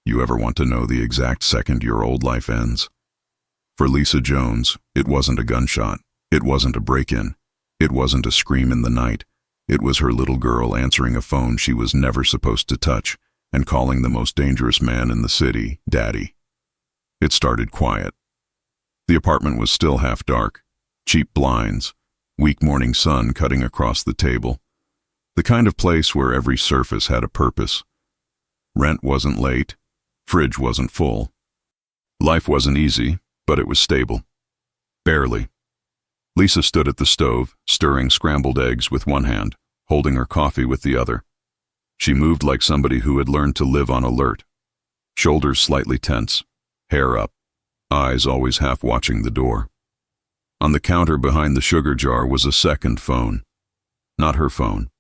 You ever want to know the exact second your old life ends? For Lisa Jones, it wasn't a gunshot. It wasn't a break-in. It wasn't a scream in the night. It was her little girl answering a phone she was never supposed to touch and calling the most dangerous man in the city, Daddy. It started quiet. The apartment was still half dark. Cheap blinds, weak morning sun cutting across the table. The kind of place where every surface had a purpose. Rent wasn't late. Fridge wasn't full. Life wasn't easy, but it was stable. Barely. Lisa stood at the stove, stirring scrambled eggs with one hand, holding her coffee with the other. She moved like somebody who had learned to live on alert. Shoulders slightly tense, hair up, eyes always half watching the door. On the counter behind the sugar jar was a second phone. Not her phone.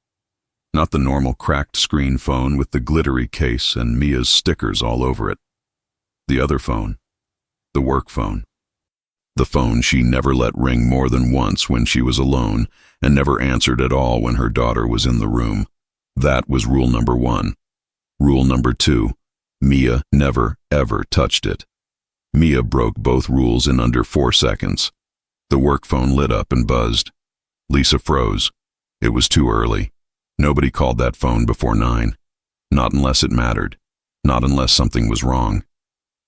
Not the normal cracked screen phone with the glittery case and Mia's stickers all over it. The other phone. The work phone. The phone she never let ring more than once when she was alone and never answered at all when her daughter was in the room. That was rule number 1. Rule number 2. Mia never, ever touched it. Mia broke both rules in under 4 seconds. The work phone lit up and buzzed. Lisa froze. It was too early. Nobody called that phone before 9. Not unless it mattered. Not unless something was wrong.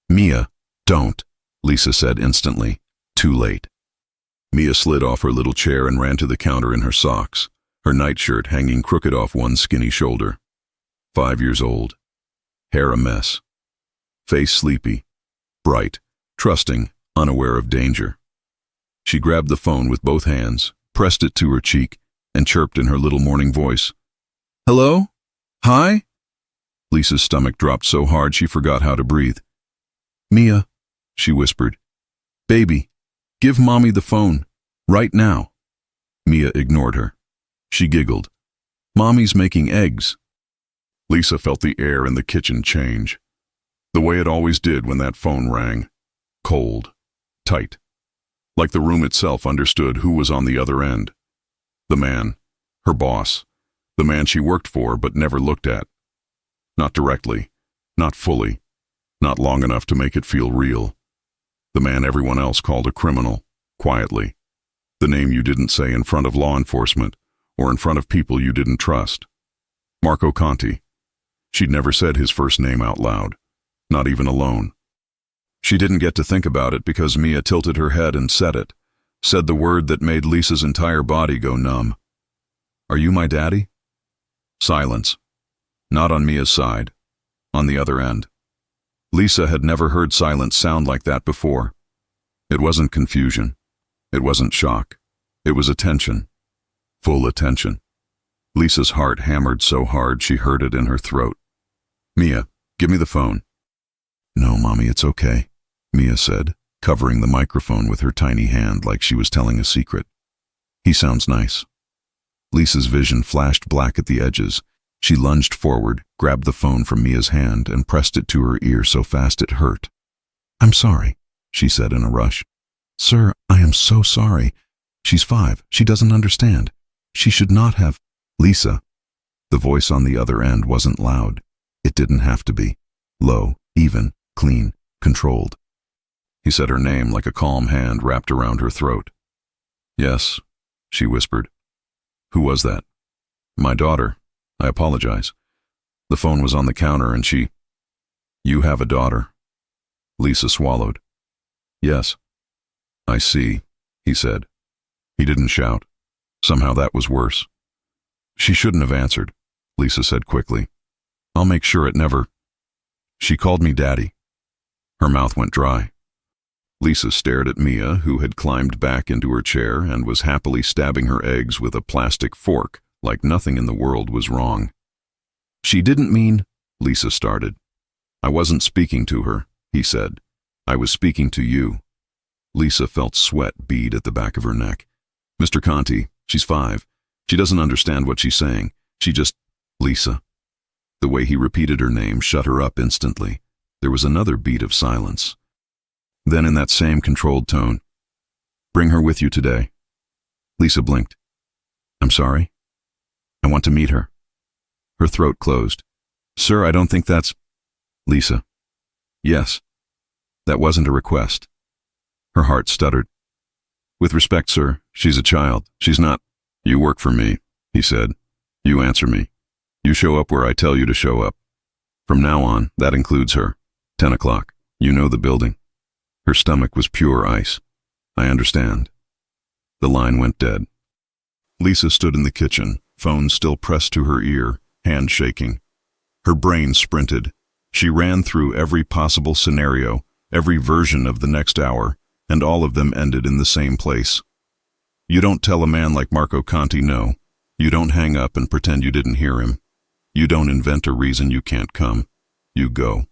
Mia, don't, Lisa said instantly. Too late. Mia slid off her little chair and ran to the counter in her socks, her nightshirt hanging crooked off one skinny shoulder. 5 years old. Hair a mess. Face sleepy. Bright, trusting, unaware of danger. She grabbed the phone with both hands, pressed it to her cheek, and chirped in her little morning voice. Hello? Hi? Lisa's stomach dropped so hard she forgot how to breathe. Mia, she whispered. Baby, give Mommy the phone. Right now. Mia ignored her. She giggled. Mommy's making eggs. Lisa felt the air in the kitchen change. The way it always did when that phone rang. Cold. Tight. Like the room itself understood who was on the other end. The man. Her boss. The man she worked for but never looked at. Not directly. Not fully. Not long enough to make it feel real. The man everyone else called a criminal, quietly. The name you didn't say in front of law enforcement or in front of people you didn't trust. Marco Conti. She'd never said his first name out loud, not even alone. She didn't get to think about it because Mia tilted her head and said it, said the word that made Lisa's entire body go numb. Are you my daddy? Silence. Not on Mia's side. On the other end. Lisa had never heard silence sound like that before. It wasn't confusion. It wasn't shock. It was attention. Full attention. Lisa's heart hammered so hard she heard it in her throat. Mia, give me the phone. No, Mommy, it's okay, Mia said, covering the microphone with her tiny hand like she was telling a secret. He sounds nice. Lisa's vision flashed black at the edges. She lunged forward, grabbed the phone from Mia's hand, and pressed it to her ear so fast it hurt. I'm sorry, she said in a rush. Sir, I am so sorry. She's 5. She doesn't understand. She should not have. Lisa. The voice on the other end wasn't loud. It didn't have to be. Low, even, clean, controlled. He said her name like a calm hand wrapped around her throat. Yes, she whispered. Who was that? My daughter. I apologize. The phone was on the counter and she... You have a daughter. Lisa swallowed. Yes. I see, he said. He didn't shout. Somehow that was worse. She shouldn't have answered, Lisa said quickly. I'll make sure it never... She called me Daddy. Her mouth went dry. Lisa stared at Mia, who had climbed back into her chair and was happily stabbing her eggs with a plastic fork, like nothing in the world was wrong. She didn't mean... Lisa started. I wasn't speaking to her, he said. I was speaking to you. Lisa felt sweat bead at the back of her neck. Mr. Conti, she's 5. She doesn't understand what she's saying. She just... Lisa. The way he repeated her name shut her up instantly. There was another beat of silence. Then in that same controlled tone, bring her with you today. Lisa blinked. I'm sorry? I want to meet her. Her throat closed. Sir, I don't think that's... Lisa, Yes. That wasn't a request. Her heart stuttered. With respect, sir, she's a child. She's not. You work for me, he said. You answer me. You show up where I tell you to show up. From now on, that includes her. 10 o'clock. You know the building. Her stomach was pure ice. I understand. The line went dead. Lisa stood in the kitchen, phone still pressed to her ear, hand shaking. Her brain sprinted. She ran through every possible scenario, every version of the next hour, and all of them ended in the same place. You don't tell a man like Marco Conti no. You don't hang up and pretend you didn't hear him. You don't invent a reason you can't come. You go.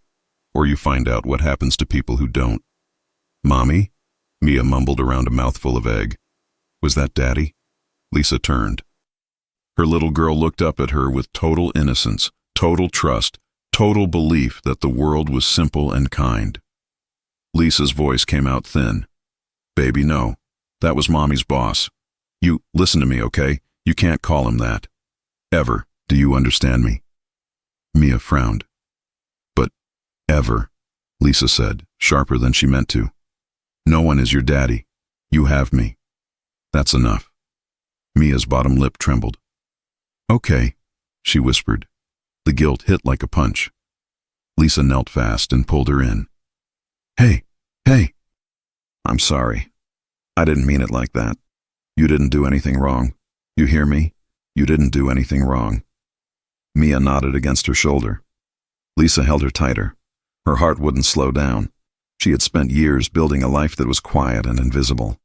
Or you find out what happens to people who don't. Mommy? Mia mumbled around a mouthful of egg. Was that Daddy? Lisa turned. Her little girl looked up at her with total innocence, total trust, total belief that the world was simple and kind. Lisa's voice came out thin. Baby, no. That was Mommy's boss. You, listen to me, okay? You can't call him that. Ever. Do you understand me? Mia frowned. But, ever, Lisa said, sharper than she meant to. No one is your daddy. You have me. That's enough. Mia's bottom lip trembled. Okay, she whispered. The guilt hit like a punch. Lisa knelt fast and pulled her in. Hey. I'm sorry. I didn't mean it like that. You didn't do anything wrong. You hear me? You didn't do anything wrong. Mia nodded against her shoulder. Lisa held her tighter. Her heart wouldn't slow down. She had spent years building a life that was quiet and invisible.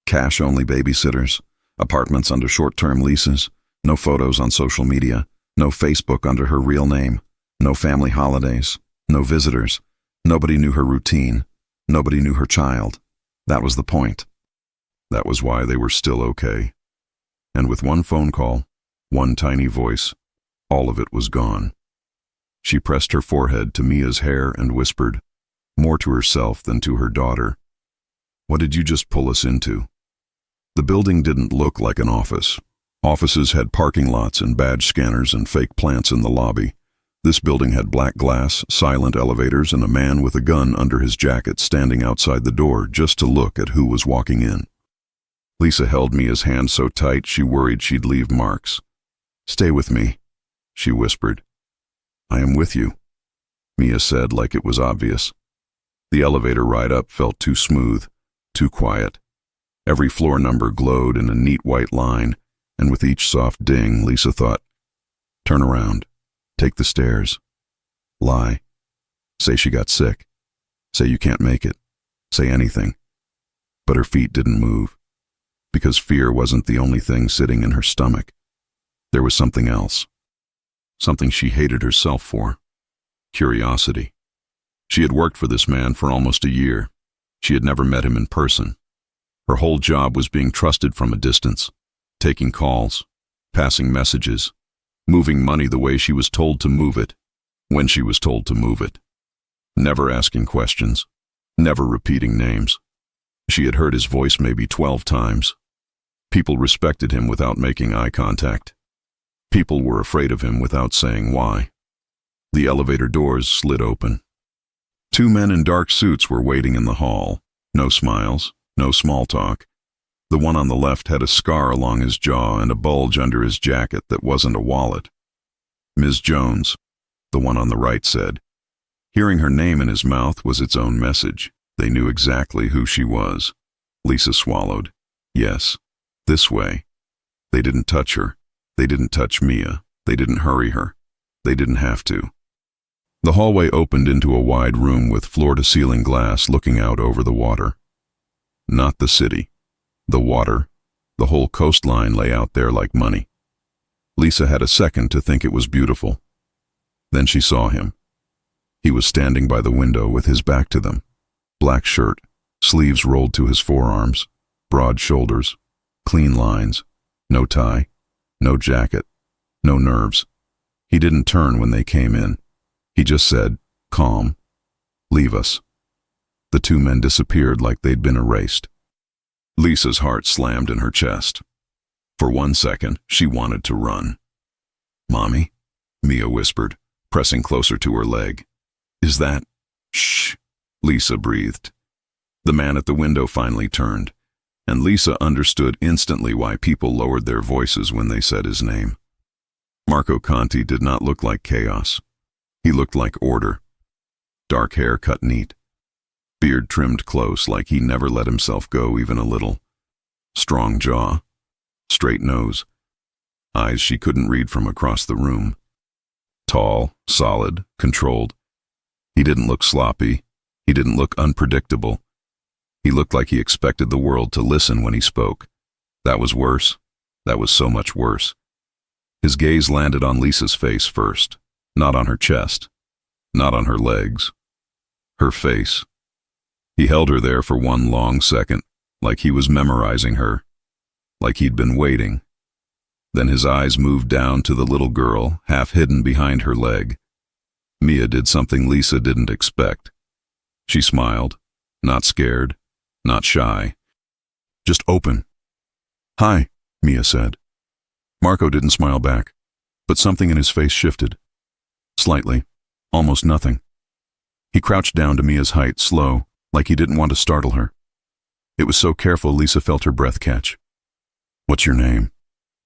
Cash-only babysitters, apartments under short-term leases, no photos on social media, no Facebook under her real name, no family holidays, no visitors. Nobody knew her routine. Nobody knew her child. That was the point. That was why they were still okay. And with one phone call, one tiny voice, all of it was gone. She pressed her forehead to Mia's hair and whispered, more to herself than to her daughter, "What did you just pull us into?" The building didn't look like an office. Offices had parking lots and badge scanners and fake plants in the lobby. This building had black glass, silent elevators, and a man with a gun under his jacket standing outside the door just to look at who was walking in. Lisa held Mia's hand so tight she worried she'd leave marks. "Stay with me," she whispered. "I am with you," Mia said like it was obvious. The elevator ride up felt too smooth, too quiet. Every floor number glowed in a neat white line, and with each soft ding, Lisa thought, turn around, take the stairs, lie, say she got sick, say you can't make it, say anything. But her feet didn't move, because fear wasn't the only thing sitting in her stomach. There was something else, something she hated herself for, curiosity. She had worked for this man for almost a year. She had never met him in person. Her whole job was being trusted from a distance, taking calls, passing messages, moving money the way she was told to move it, when she was told to move it. Never asking questions, never repeating names. She had heard his voice maybe 12 times. People respected him without making eye contact. People were afraid of him without saying why. The elevator doors slid open. 2 men in dark suits were waiting in the hall. No smiles, no small talk. The one on the left had a scar along his jaw and a bulge under his jacket that wasn't a wallet. "Ms. Jones," the one on the right said. Hearing her name in his mouth was its own message. They knew exactly who she was. Lisa swallowed. Yes, this way. They didn't touch her. They didn't touch Mia. They didn't hurry her. They didn't have to. The hallway opened into a wide room with floor-to-ceiling glass looking out over the water. Not the city. The water. The whole coastline lay out there like money. Lisa had a second to think it was beautiful. Then she saw him. He was standing by the window with his back to them. Black shirt, sleeves rolled to his forearms, broad shoulders, clean lines, no tie, no jacket, no nerves. He didn't turn when they came in. He just said, calm, "Leave us." The 2 men disappeared like they'd been erased. Lisa's heart slammed in her chest. For 1 second, she wanted to run. "Mommy," Mia whispered, pressing closer to her leg. "Is that—" "Shh." Lisa breathed. The man at the window finally turned, and Lisa understood instantly why people lowered their voices when they said his name. Marco Conti did not look like chaos. He looked like order. Dark hair cut neat. Beard trimmed close like he never let himself go even a little. Strong jaw. Straight nose. Eyes she couldn't read from across the room. Tall, solid, controlled. He didn't look sloppy. He didn't look unpredictable. He looked like he expected the world to listen when he spoke. That was worse. That was so much worse. His gaze landed on Lisa's face first, not on her chest, not on her legs. Her face. He held her there for one long second, like he was memorizing her, like he'd been waiting. Then his eyes moved down to the little girl, half hidden behind her leg. Mia did something Lisa didn't expect. She smiled, not scared, not shy. Just open. "Hi," Mia said. Marco didn't smile back, but something in his face shifted. Slightly, almost nothing. He crouched down to Mia's height, slow, like he didn't want to startle her. It was so careful Lisa felt her breath catch. "What's your name?"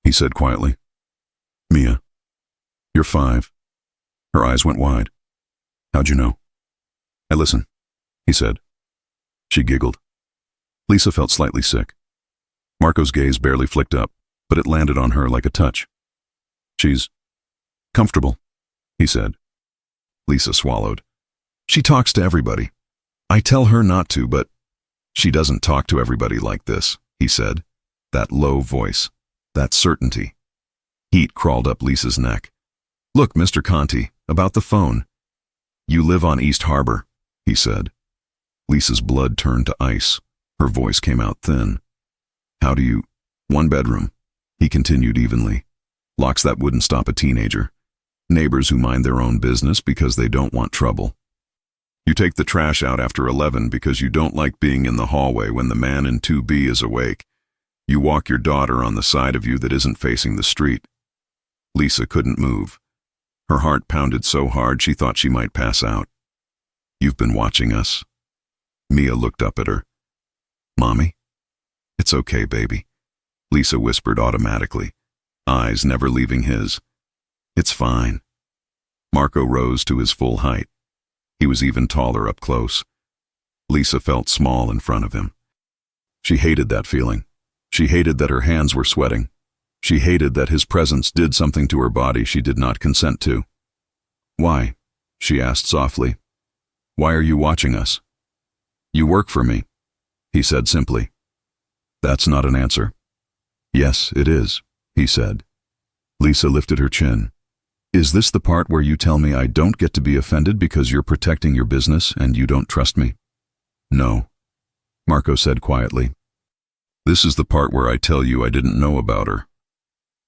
he said quietly. "Mia." "You're 5. Her eyes went wide. "How'd you know?" "I listen," he said. She giggled. Lisa felt slightly sick. Marco's gaze barely flicked up, but it landed on her like a touch. "She's comfortable," he said. Lisa swallowed. "She talks to everybody. I tell her not to, but she doesn't talk to everybody like this," he said. That low voice, that certainty. Heat crawled up Lisa's neck. "Look, Mr. Conti, about the phone." "You live on East Harbor," he said. Lisa's blood turned to ice. Her voice came out thin. "How do you—" "1 bedroom," he continued evenly. "Locks that wouldn't stop a teenager. Neighbors who mind their own business because they don't want trouble. You take the trash out after 11 because you don't like being in the hallway when the man in 2B is awake. You walk your daughter on the side of you that isn't facing the street." Lisa couldn't move. Her heart pounded so hard she thought she might pass out. "You've been watching us." Mia looked up at her. "Mommy?" "It's okay, baby," Lisa whispered automatically, eyes never leaving his. "It's fine." Marco rose to his full height. He was even taller up close. Lisa felt small in front of him. She hated that feeling. She hated that her hands were sweating. She hated that his presence did something to her body she did not consent to. "Why?" she asked softly. "Why are you watching us?" "You work for me," he said simply. "That's not an answer." "Yes, it is," he said. Lisa lifted her chin. "Is this the part where you tell me I don't get to be offended because you're protecting your business and you don't trust me?" "No," Marco said quietly. "This is the part where I tell you I didn't know about her."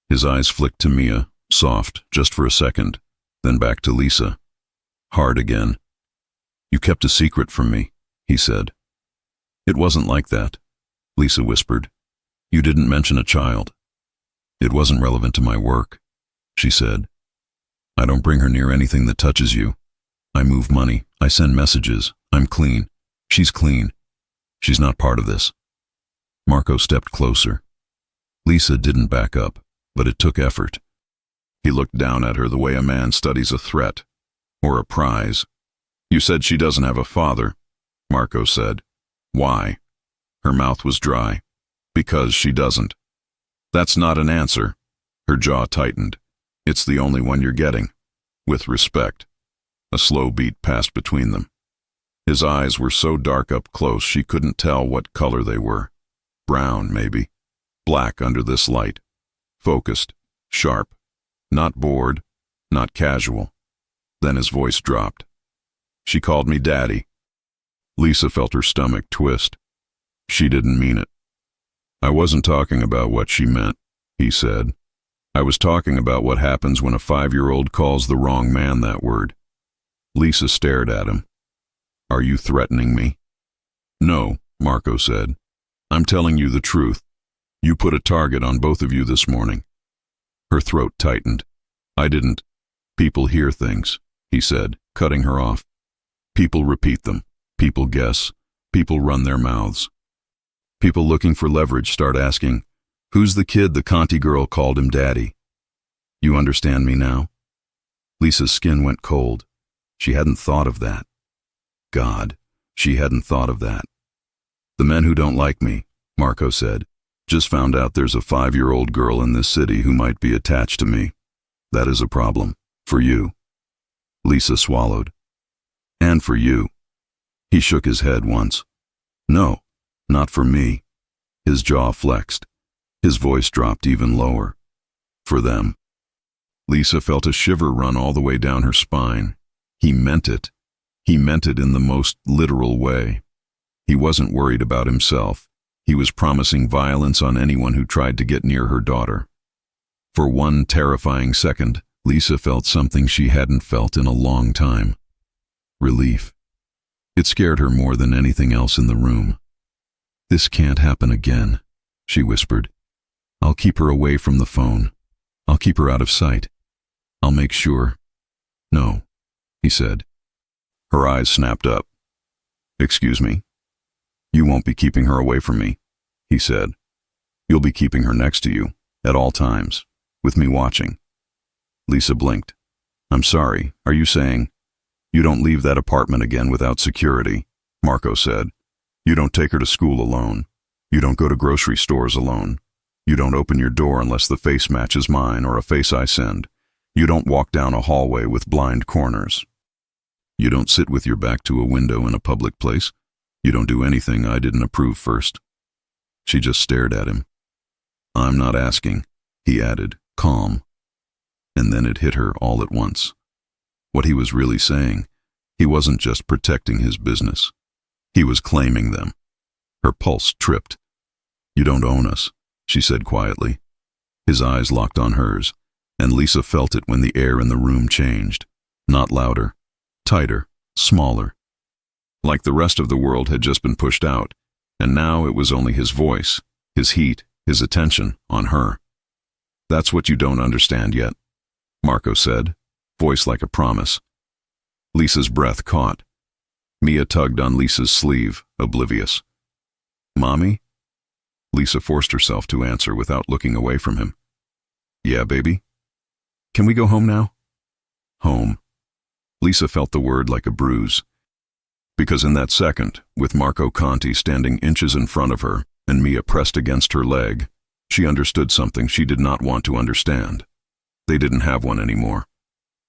His eyes flicked to Mia, soft, just for a second, then back to Lisa. Hard again. "You kept a secret from me," he said. "It wasn't like that," Lisa whispered. "You didn't mention a child." "It wasn't relevant to my work," she said. "I don't bring her near anything that touches you. I move money. I send messages. I'm clean. She's clean. She's not part of this." Marco stepped closer. Lisa didn't back up, but it took effort. He looked down at her the way a man studies a threat, or a prize. "You said she doesn't have a father," Marco said. "Why?" Her mouth was dry. "Because she doesn't." "That's not an answer." Her jaw tightened. "It's the only one you're getting. With respect." A slow beat passed between them. His eyes were so dark up close she couldn't tell what color they were. Brown, maybe. Black under this light. Focused. Sharp. Not bored. Not casual. Then his voice dropped. "She called me Daddy." Lisa felt her stomach twist. She didn't mean it. "I wasn't talking about what she meant," he said. "I was talking about what happens when a 5-year-old calls the wrong man that word." Lisa stared at him. "Are you threatening me?" "No," Marco said. "I'm telling you the truth. You put a target on both of you this morning." Her throat tightened. "I didn't." "People hear things," he said, cutting her off. "People repeat them. People guess. People run their mouths. People looking for leverage start asking, "Who's the kid the Conti girl called him daddy?" You understand me now? Lisa's skin went cold. She hadn't thought of that. God, she hadn't thought of that. "The men who don't like me," Marco said, "just found out there's a 5-year-old girl in this city who might be attached to me. That is a problem. For you." Lisa swallowed. "And for you." He shook his head once. "No, not for me." His jaw flexed. His voice dropped even lower. "For them." Lisa felt a shiver run all the way down her spine. He meant it. He meant it in the most literal way. He wasn't worried about himself. He was promising violence on anyone who tried to get near her daughter. For one terrifying second, Lisa felt something she hadn't felt in a long time. Relief. It scared her more than anything else in the room. "This can't happen again," she whispered. "I'll keep her away from the phone. I'll keep her out of sight. I'll make sure." "No," he said. Her eyes snapped up. "Excuse me?" "You won't be keeping her away from me," he said. "You'll be keeping her next to you, at all times, with me watching." Lisa blinked. "I'm sorry, are you saying—" "You don't leave that apartment again without security," Marco said. "You don't take her to school alone. You don't go to grocery stores alone. You don't open your door unless the face matches mine or a face I send. You don't walk down a hallway with blind corners. You don't sit with your back to a window in a public place. You don't do anything I didn't approve first." She just stared at him. "I'm not asking," he added, calm. And then it hit her all at once. What he was really saying, he wasn't just protecting his business. He was claiming them. Her pulse tripped. "You don't own us," she said quietly. His eyes locked on hers, and Lisa felt it when the air in the room changed. Not louder, tighter, smaller. Like the rest of the world had just been pushed out, and now it was only his voice, his heat, his attention on her. "That's what you don't understand yet," Marco said, voice like a promise. Lisa's breath caught. Mia tugged on Lisa's sleeve, oblivious. "Mommy?" Lisa forced herself to answer without looking away from him. "Yeah, baby? Can we go home now?" Home. Lisa felt the word like a bruise. Because in that second, with Marco Conti standing inches in front of her and Mia pressed against her leg, she understood something she did not want to understand. They didn't have one anymore.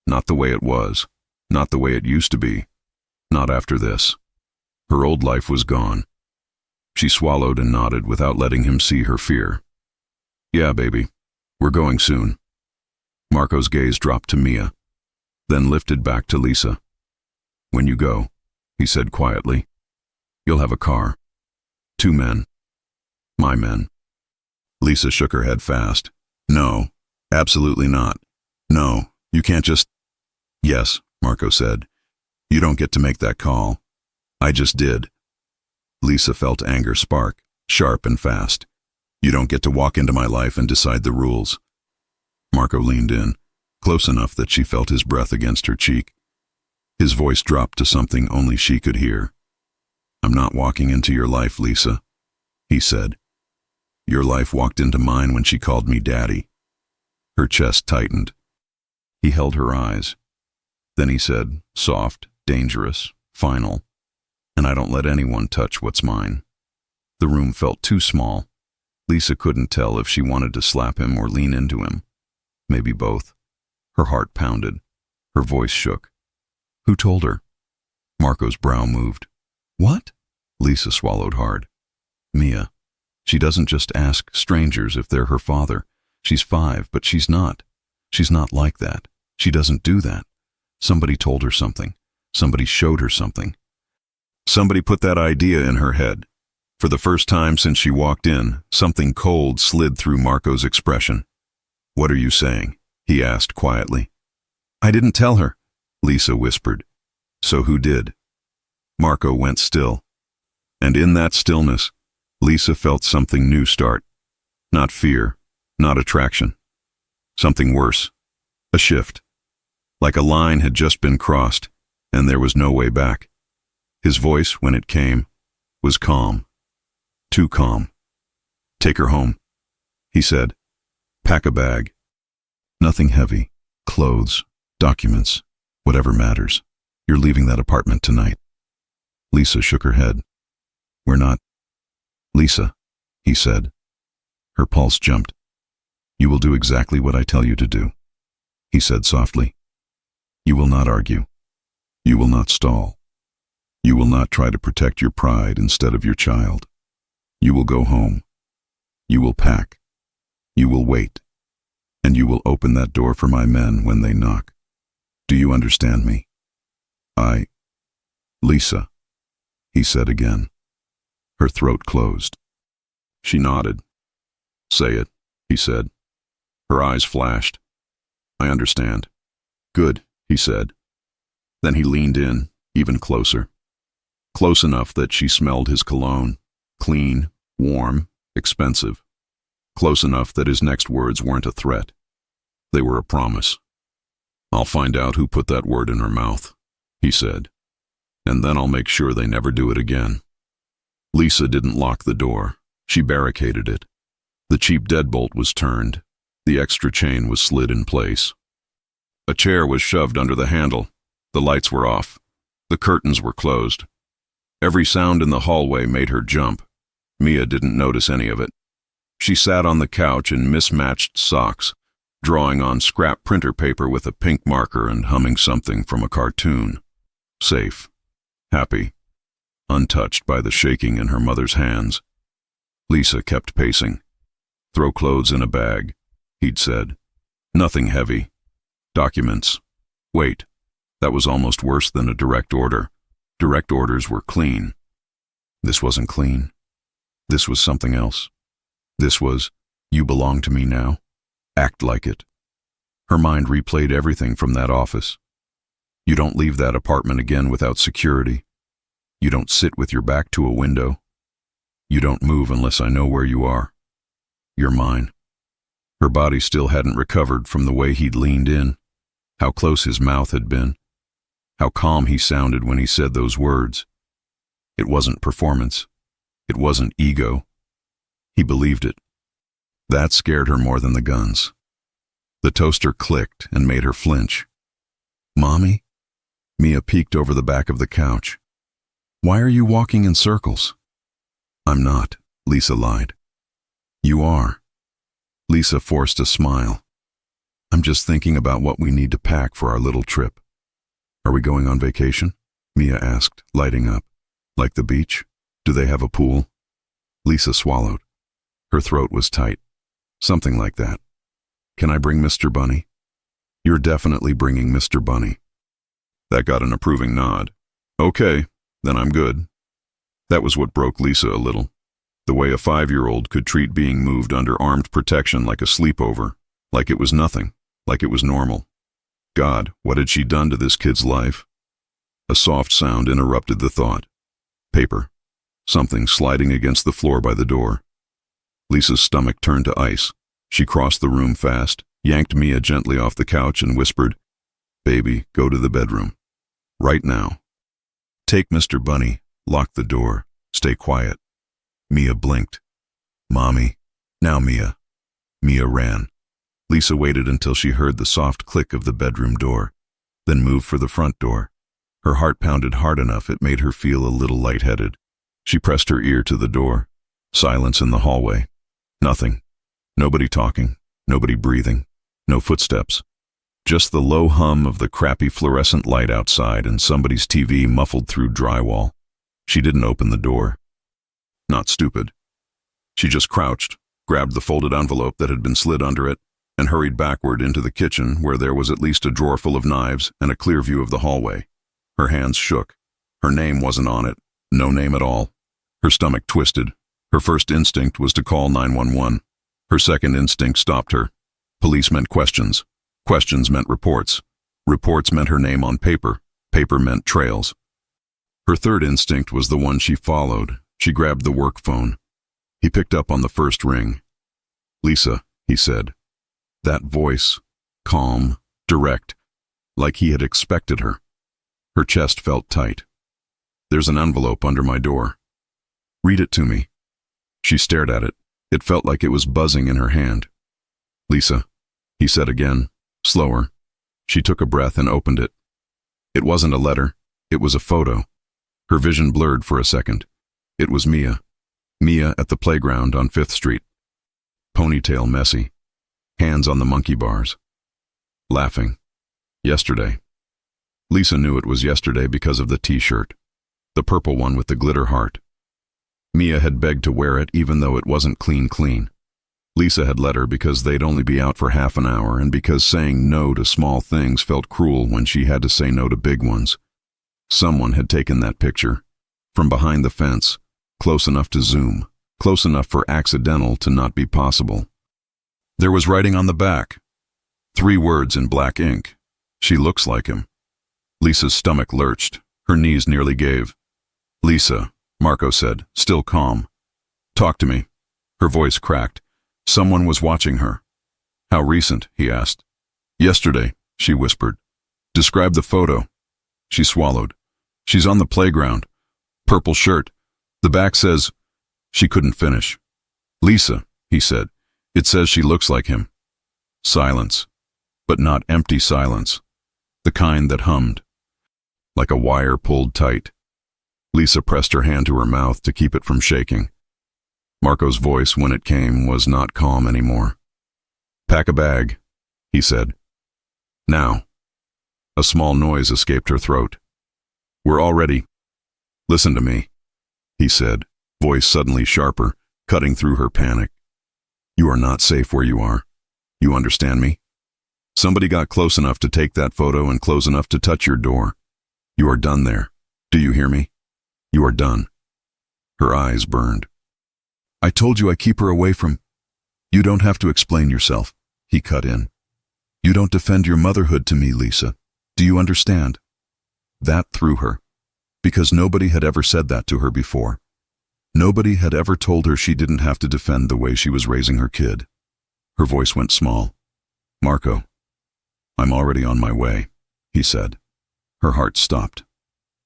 Not the way it was. Not the way it used to be. Not after this. Her old life was gone. She swallowed and nodded without letting him see her fear. "Yeah, baby. We're going soon." Marco's gaze dropped to Mia, then lifted back to Lisa. "When you go," he said quietly, "you'll have a car. 2 men. My men." Lisa shook her head fast. "No, absolutely not. No, you can't just—" "Yes," Marco said. "You don't get to make that call. I just did." Lisa felt anger spark, sharp and fast. "You don't get to walk into my life and decide the rules." Marco leaned in, close enough that she felt his breath against her cheek. His voice dropped to something only she could hear. "I'm not walking into your life, Lisa," he said. "Your life walked into mine when she called me daddy." Her chest tightened. He held her eyes. Then he said, soft, dangerous, final, "And I don't let anyone touch what's mine." The room felt too small. Lisa couldn't tell if she wanted to slap him or lean into him. Maybe both. Her heart pounded. Her voice shook. "Who told her?" Marco's brow moved. "What?" Lisa swallowed hard. "Mia. She doesn't just ask strangers if they're her father. She's 5, but she's not. She's not like that. She doesn't do that. Somebody told her something. Somebody showed her something. Somebody put that idea in her head." For the first time since she walked in, something cold slid through Marco's expression. "What are you saying?" he asked quietly. "I didn't tell her," Lisa whispered. "So who did?" Marco went still. And in that stillness, Lisa felt something new start. Not fear, not attraction. Something worse. A shift. Like a line had just been crossed, and there was no way back. His voice, when it came, was calm. Too calm. "Take her home," he said. "Pack a bag. Nothing heavy. Clothes, documents, whatever matters. You're leaving that apartment tonight." Lisa shook her head. "We're not." "Lisa," he said. Her pulse jumped. "You will do exactly what I tell you to do," he said softly. "You will not argue. You will not stall. You will not try to protect your pride instead of your child. You will go home. You will pack. You will wait. And you will open that door for my men when they knock. Do you understand me?" "Lisa," he said again. Her throat closed. She nodded. "Say it," he said. Her eyes flashed. "I understand." "Good," he said. Then he leaned in, even closer. Close enough that she smelled his cologne, clean, warm, expensive. Close enough that his next words weren't a threat. They were a promise. "I'll find out who put that word in her mouth," he said. "And then I'll make sure they never do it again." Lisa didn't lock the door. She barricaded it. The cheap deadbolt was turned. The extra chain was slid in place. A chair was shoved under the handle. The lights were off. The curtains were closed. Every sound in the hallway made her jump. Mia didn't notice any of it. She sat on the couch in mismatched socks, drawing on scrap printer paper with a pink marker and humming something from a cartoon. Safe. Happy. Untouched by the shaking in her mother's hands. Lisa kept pacing. "Throw clothes in a bag," he'd said. "Nothing heavy. Documents. Wait. That was almost worse than a direct order. Direct orders were clean. This wasn't clean. This was something else. This was, you belong to me now. Act like it." Her mind replayed everything from that office. You don't leave that apartment again without security. You don't sit with your back to a window. You don't move unless I know where you are. You're mine. Her body still hadn't recovered from the way he'd leaned in, how close his mouth had been, how calm he sounded when he said those words. It wasn't performance. It wasn't ego. He believed it. That scared her more than the guns. The toaster clicked and made her flinch. "Mommy?" Mia peeked over the back of the couch. "Why are you walking in circles?" "I'm not," Lisa lied. "You are." Lisa forced a smile. "I'm just thinking about what we need to pack for our little trip." "Are we going on vacation?" Mia asked, lighting up. "Like the beach? Do they have a pool?" Lisa swallowed. Her throat was tight. "Something like that." "Can I bring Mr. Bunny?" "You're definitely bringing Mr. Bunny." That got an approving nod. "Okay, then I'm good." That was what broke Lisa a little. The way a 5-year-old could treat being moved under armed protection like a sleepover, like it was nothing, like it was normal. God, what had she done to this kid's life? A soft sound interrupted the thought. Paper. Something sliding against the floor by the door. Lisa's stomach turned to ice. She crossed the room fast, yanked Mia gently off the couch and whispered, "Baby, go to the bedroom. Right now. Take Mr. Bunny, lock the door, stay quiet." Mia blinked. "Mommy." "Now, Mia." Mia ran. Lisa waited until she heard the soft click of the bedroom door, then moved for the front door. Her heart pounded hard enough it made her feel a little lightheaded. She pressed her ear to the door. Silence in the hallway. Nothing. Nobody talking. Nobody breathing. No footsteps. Just the low hum of the crappy fluorescent light outside and somebody's TV muffled through drywall. She didn't open the door. Not stupid. She just crouched, grabbed the folded envelope that had been slid under it, and hurried backward into the kitchen where there was at least a drawer full of knives and a clear view of the hallway. Her hands shook. Her name wasn't on it. No name at all. Her stomach twisted. Her first instinct was to call 911. Her second instinct stopped her. Police meant questions. Questions meant reports. Reports meant her name on paper. Paper meant trails. Her third instinct was the one she followed. She grabbed the work phone. He picked up on the first ring. "Lisa," he said. That voice, calm, direct, like he had expected her. Her chest felt tight. There's an envelope under my door. Read it to me. She stared at it. It felt like it was buzzing in her hand. Lisa, he said again, slower. She took a breath and opened it. It wasn't a letter. It was a photo. Her vision blurred for a second. It was Mia. Mia at the playground on 5th Street. Ponytail messy. Hands on the monkey bars. Laughing. Yesterday. Lisa knew it was yesterday because of the t-shirt. The purple one with the glitter heart. Mia had begged to wear it even though it wasn't clean. Lisa had let her because they'd only be out for half an hour and because saying no to small things felt cruel when she had to say no to big ones. Someone had taken that picture. From behind the fence. Close enough to zoom. Close enough for accidental to not be possible. There was writing on the back. 3 words in black ink. She looks like him. Lisa's stomach lurched. Her knees nearly gave. Lisa, Marco said, still calm. Talk to me. Her voice cracked. Someone was watching her. How recent? He asked. Yesterday, she whispered. Describe the photo. She swallowed. She's on the playground. Purple shirt. The back says... She couldn't finish. Lisa, he said. It says she looks like him. Silence. But not empty silence. The kind that hummed. Like a wire pulled tight. Lisa pressed her hand to her mouth to keep it from shaking. Marco's voice, when it came, was not calm anymore. Pack a bag, he said. Now. A small noise escaped her throat. We're all ready. Listen to me, he said, voice suddenly sharper, cutting through her panic. You are not safe where you are. You understand me? Somebody got close enough to take that photo and close enough to touch your door. You are done there. Do you hear me? You are done. Her eyes burned. I told you I keep her away from... You don't have to explain yourself, he cut in. You don't defend your motherhood to me, Lisa. Do you understand? That threw her. Because nobody had ever said that to her before. Nobody had ever told her she didn't have to defend the way she was raising her kid. Her voice went small. Marco, I'm already on my way, he said. Her heart stopped.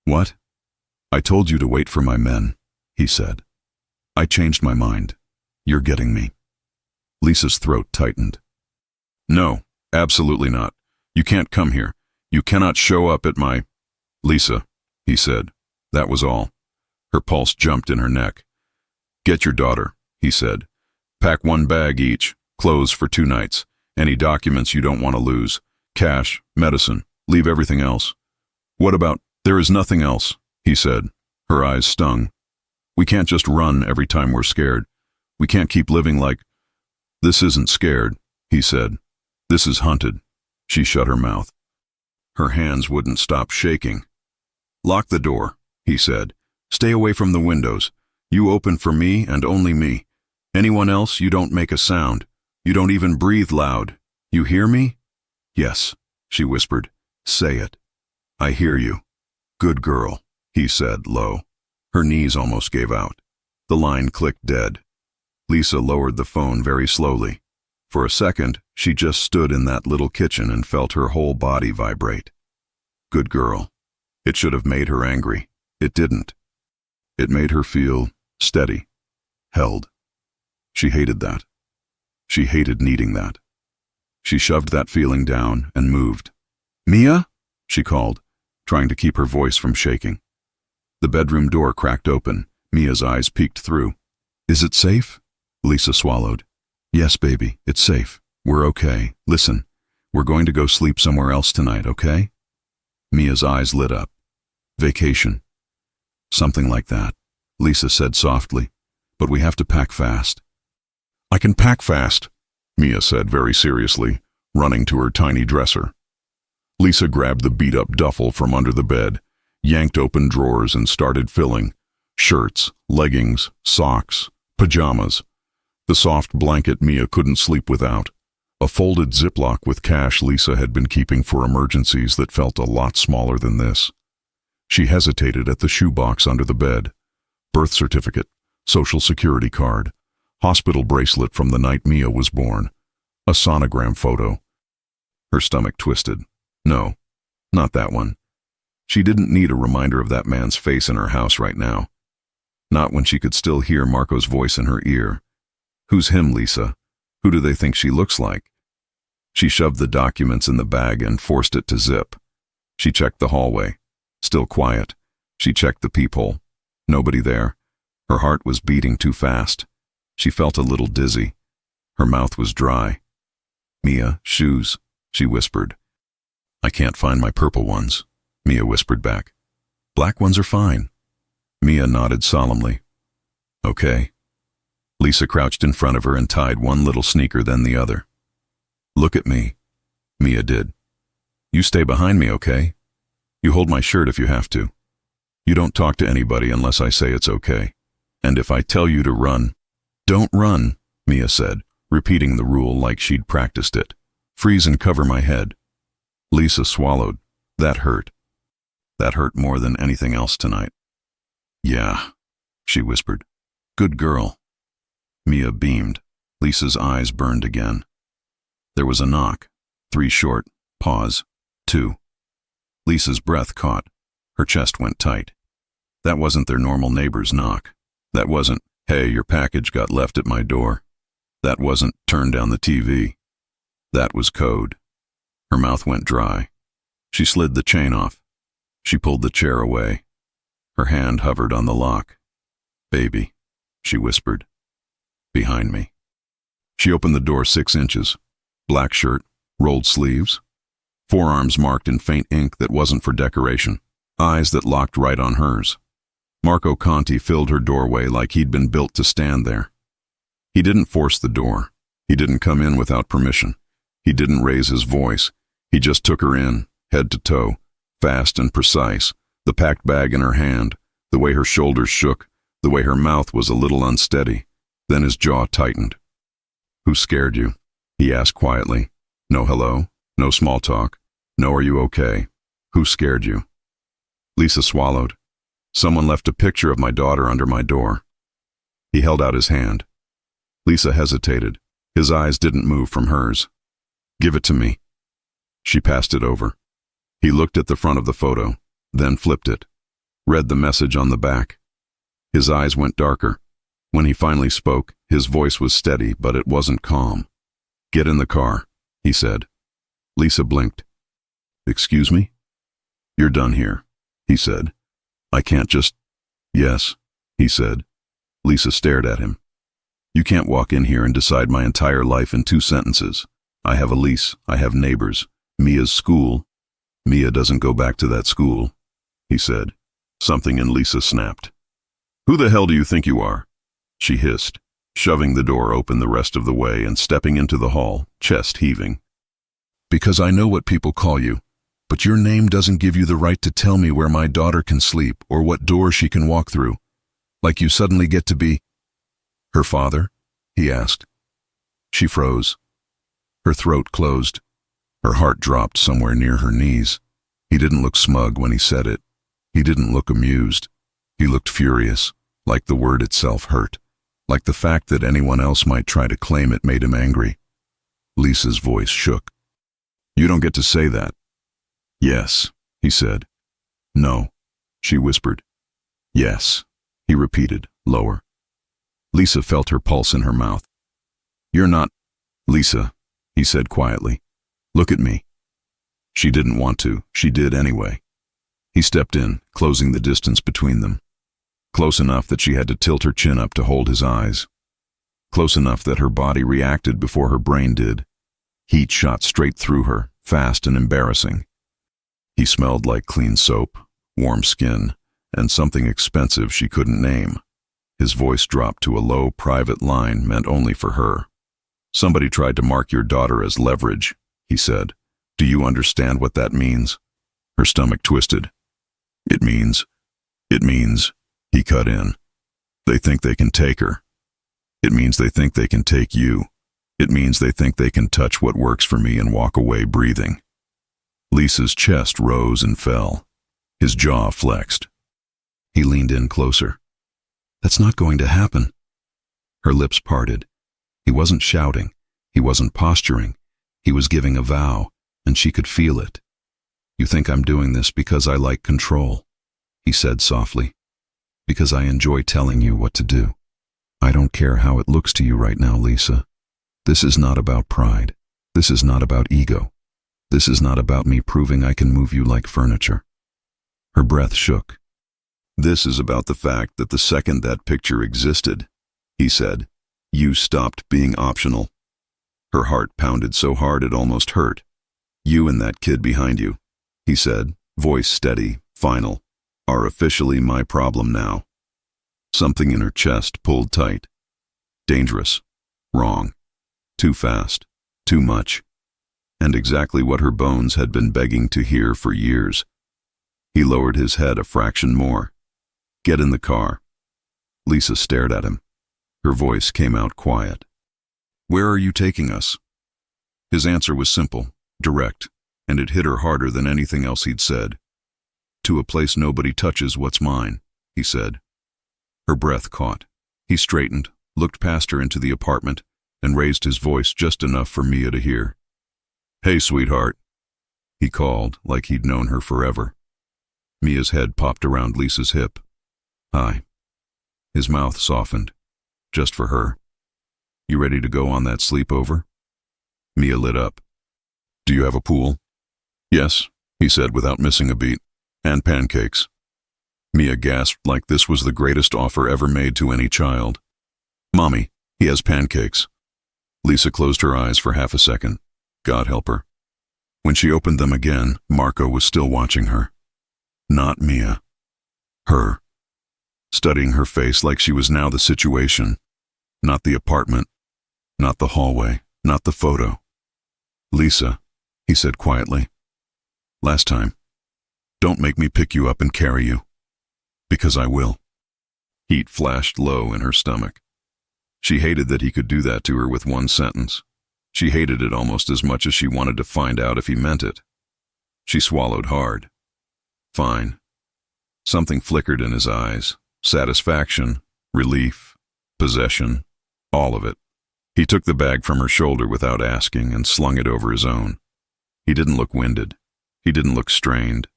What? I told you to wait for my men, he said. I changed my mind. You're getting me. Lisa's throat tightened. No, absolutely not. You can't come here. You cannot show up at my... Lisa, he said. That was all. Her pulse jumped in her neck. Get your daughter, he said. Pack 1 bag each, clothes for 2 nights, any documents you don't want to lose, cash, medicine, leave everything else. What about... There is nothing else, he said. Her eyes stung. We can't just run every time we're scared. We can't keep living like... This isn't scared, he said. This is hunted. She shut her mouth. Her hands wouldn't stop shaking. Lock the door, he said. Stay away from the windows. You open for me and only me. Anyone else, you don't make a sound. You don't even breathe loud. You hear me? Yes, she whispered. Say it. I hear you. Good girl, he said, low. Her knees almost gave out. The line clicked dead. Lisa lowered the phone very slowly. For a second, she just stood in that little kitchen and felt her whole body vibrate. Good girl. It should have made her angry. It didn't. It made her feel steady, held. She hated that. She hated needing that. She shoved that feeling down and moved. Mia? She called, trying to keep her voice from shaking. The bedroom door cracked open. Mia's eyes peeked through. Is it safe? Lisa swallowed. Yes, baby, it's safe. We're okay. Listen, we're going to go sleep somewhere else tonight, okay? Mia's eyes lit up. Vacation. Something like that, Lisa said softly. But we have to pack fast. I can pack fast, Mia said very seriously, running to her tiny dresser. Lisa grabbed the beat-up duffel from under the bed, yanked open drawers and started filling. Shirts, leggings, socks, pajamas. The soft blanket Mia couldn't sleep without. A folded Ziploc with cash Lisa had been keeping for emergencies that felt a lot smaller than this. She hesitated at the shoebox under the bed. Birth certificate, social security card, hospital bracelet from the night Mia was born, a sonogram photo. Her stomach twisted. No, not that one. She didn't need a reminder of that man's face in her house right now. Not when she could still hear Marco's voice in her ear. Who's him, Lisa? Who do they think she looks like? She shoved the documents in the bag and forced it to zip. She checked the hallway. Still quiet. She checked the peephole. Nobody there. Her heart was beating too fast. She felt a little dizzy. Her mouth was dry. Mia, shoes, she whispered. I can't find my purple ones, Mia whispered back. Black ones are fine. Mia nodded solemnly. Okay. Lisa crouched in front of her and tied one little sneaker then the other. Look at me. Mia did. You stay behind me, okay? You hold my shirt if you have to. You don't talk to anybody unless I say it's okay. And if I tell you to run, don't run, Mia said, repeating the rule like she'd practiced it. Freeze and cover my head. Lisa swallowed. That hurt. That hurt more than anything else tonight. Yeah, she whispered. Good girl. Mia beamed. Lisa's eyes burned again. There was a knock. 3 short. Pause. 2. Lisa's breath caught. Her chest went tight. That wasn't their normal neighbor's knock. That wasn't, hey, your package got left at my door. That wasn't, turn down the TV. That was code. Her mouth went dry. She slid the chain off. She pulled the chair away. Her hand hovered on the lock. Baby, she whispered. Behind me. She opened the door 6 inches. Black shirt, rolled sleeves. Forearms marked in faint ink that wasn't for decoration. Eyes that locked right on hers. Marco Conti filled her doorway like he'd been built to stand there. He didn't force the door. He didn't come in without permission. He didn't raise his voice. He just took her in, head to toe, fast and precise, the packed bag in her hand, the way her shoulders shook, the way her mouth was a little unsteady. Then his jaw tightened. Who scared you? He asked quietly. No hello, no small talk, no are you okay? Who scared you? Lisa swallowed. Someone left a picture of my daughter under my door. He held out his hand. Lisa hesitated. His eyes didn't move from hers. Give it to me. She passed it over. He looked at the front of the photo, then flipped it, read the message on the back. His eyes went darker. When he finally spoke, his voice was steady, but it wasn't calm. Get in the car, he said. Lisa blinked. Excuse me? You're done here, he said. I can't just... Yes, he said. Lisa stared at him. You can't walk in here and decide my entire life in 2 sentences. I have a lease, I have neighbors, Mia's school. Mia doesn't go back to that school, he said. Something in Lisa snapped. Who the hell do you think you are? She hissed, shoving the door open the rest of the way and stepping into the hall, chest heaving. Because I know what people call you, but your name doesn't give you the right to tell me where my daughter can sleep or what door she can walk through. Like you suddenly get to be... Her father? He asked. She froze. Her throat closed. Her heart dropped somewhere near her knees. He didn't look smug when he said it. He didn't look amused. He looked furious, like the word itself hurt, like the fact that anyone else might try to claim it made him angry. Lisa's voice shook. You don't get to say that. Yes, he said. No, she whispered. Yes, he repeated, lower. Lisa felt her pulse in her mouth. You're not... Lisa, he said quietly. Look at me. She didn't want to. She did anyway. He stepped in, closing the distance between them. Close enough that she had to tilt her chin up to hold his eyes. Close enough that her body reacted before her brain did. Heat shot straight through her, fast and embarrassing. He smelled like clean soap, warm skin, and something expensive she couldn't name. His voice dropped to a low, private line meant only for her. Somebody tried to mark your daughter as leverage, he said. Do you understand what that means? Her stomach twisted. It means, he cut in. They think they can take her. It means they think they can take you. It means they think they can touch what works for me and walk away breathing. Lisa's chest rose and fell. His jaw flexed. He leaned in closer. That's not going to happen. Her lips parted. He wasn't shouting. He wasn't posturing. He was giving a vow, and she could feel it. You think I'm doing this because I like control, he said softly. Because I enjoy telling you what to do. I don't care how it looks to you right now, Lisa. This is not about pride. This is not about ego. This is not about me proving I can move you like furniture. Her breath shook. This is about the fact that the second that picture existed, he said, you stopped being optional. Her heart pounded so hard it almost hurt. You and that kid behind you, he said, voice steady, final, are officially my problem now. Something in her chest pulled tight. Dangerous. Wrong. Too fast. Too much. And exactly what her bones had been begging to hear for years. He lowered his head a fraction more. Get in the car. Lisa stared at him. Her voice came out quiet. Where are you taking us? His answer was simple, direct, and it hit her harder than anything else he'd said. To a place nobody touches what's mine, he said. Her breath caught. He straightened, looked past her into the apartment, and raised his voice just enough for Mia to hear. Hey, sweetheart, he called like he'd known her forever. Mia's head popped around Lisa's hip. Hi. His mouth softened. Just for her. You ready to go on that sleepover? Mia lit up. Do you have a pool? Yes, he said without missing a beat. And pancakes. Mia gasped like this was the greatest offer ever made to any child. Mommy, he has pancakes. Lisa closed her eyes for half a second. God help her. When she opened them again, Marco was still watching her. Not Mia. Her. Studying her face like she was now the situation. Not the apartment. Not the hallway. Not the photo. Lisa, he said quietly. Last time. Don't make me pick you up and carry you. Because I will. Heat flashed low in her stomach. She hated that he could do that to her with one sentence. She hated it almost as much as she wanted to find out if he meant it. She swallowed hard. Fine. Something flickered in his eyes. Satisfaction, relief, possession, all of it. He took the bag from her shoulder without asking and slung it over his own. He didn't look winded. He didn't look strained.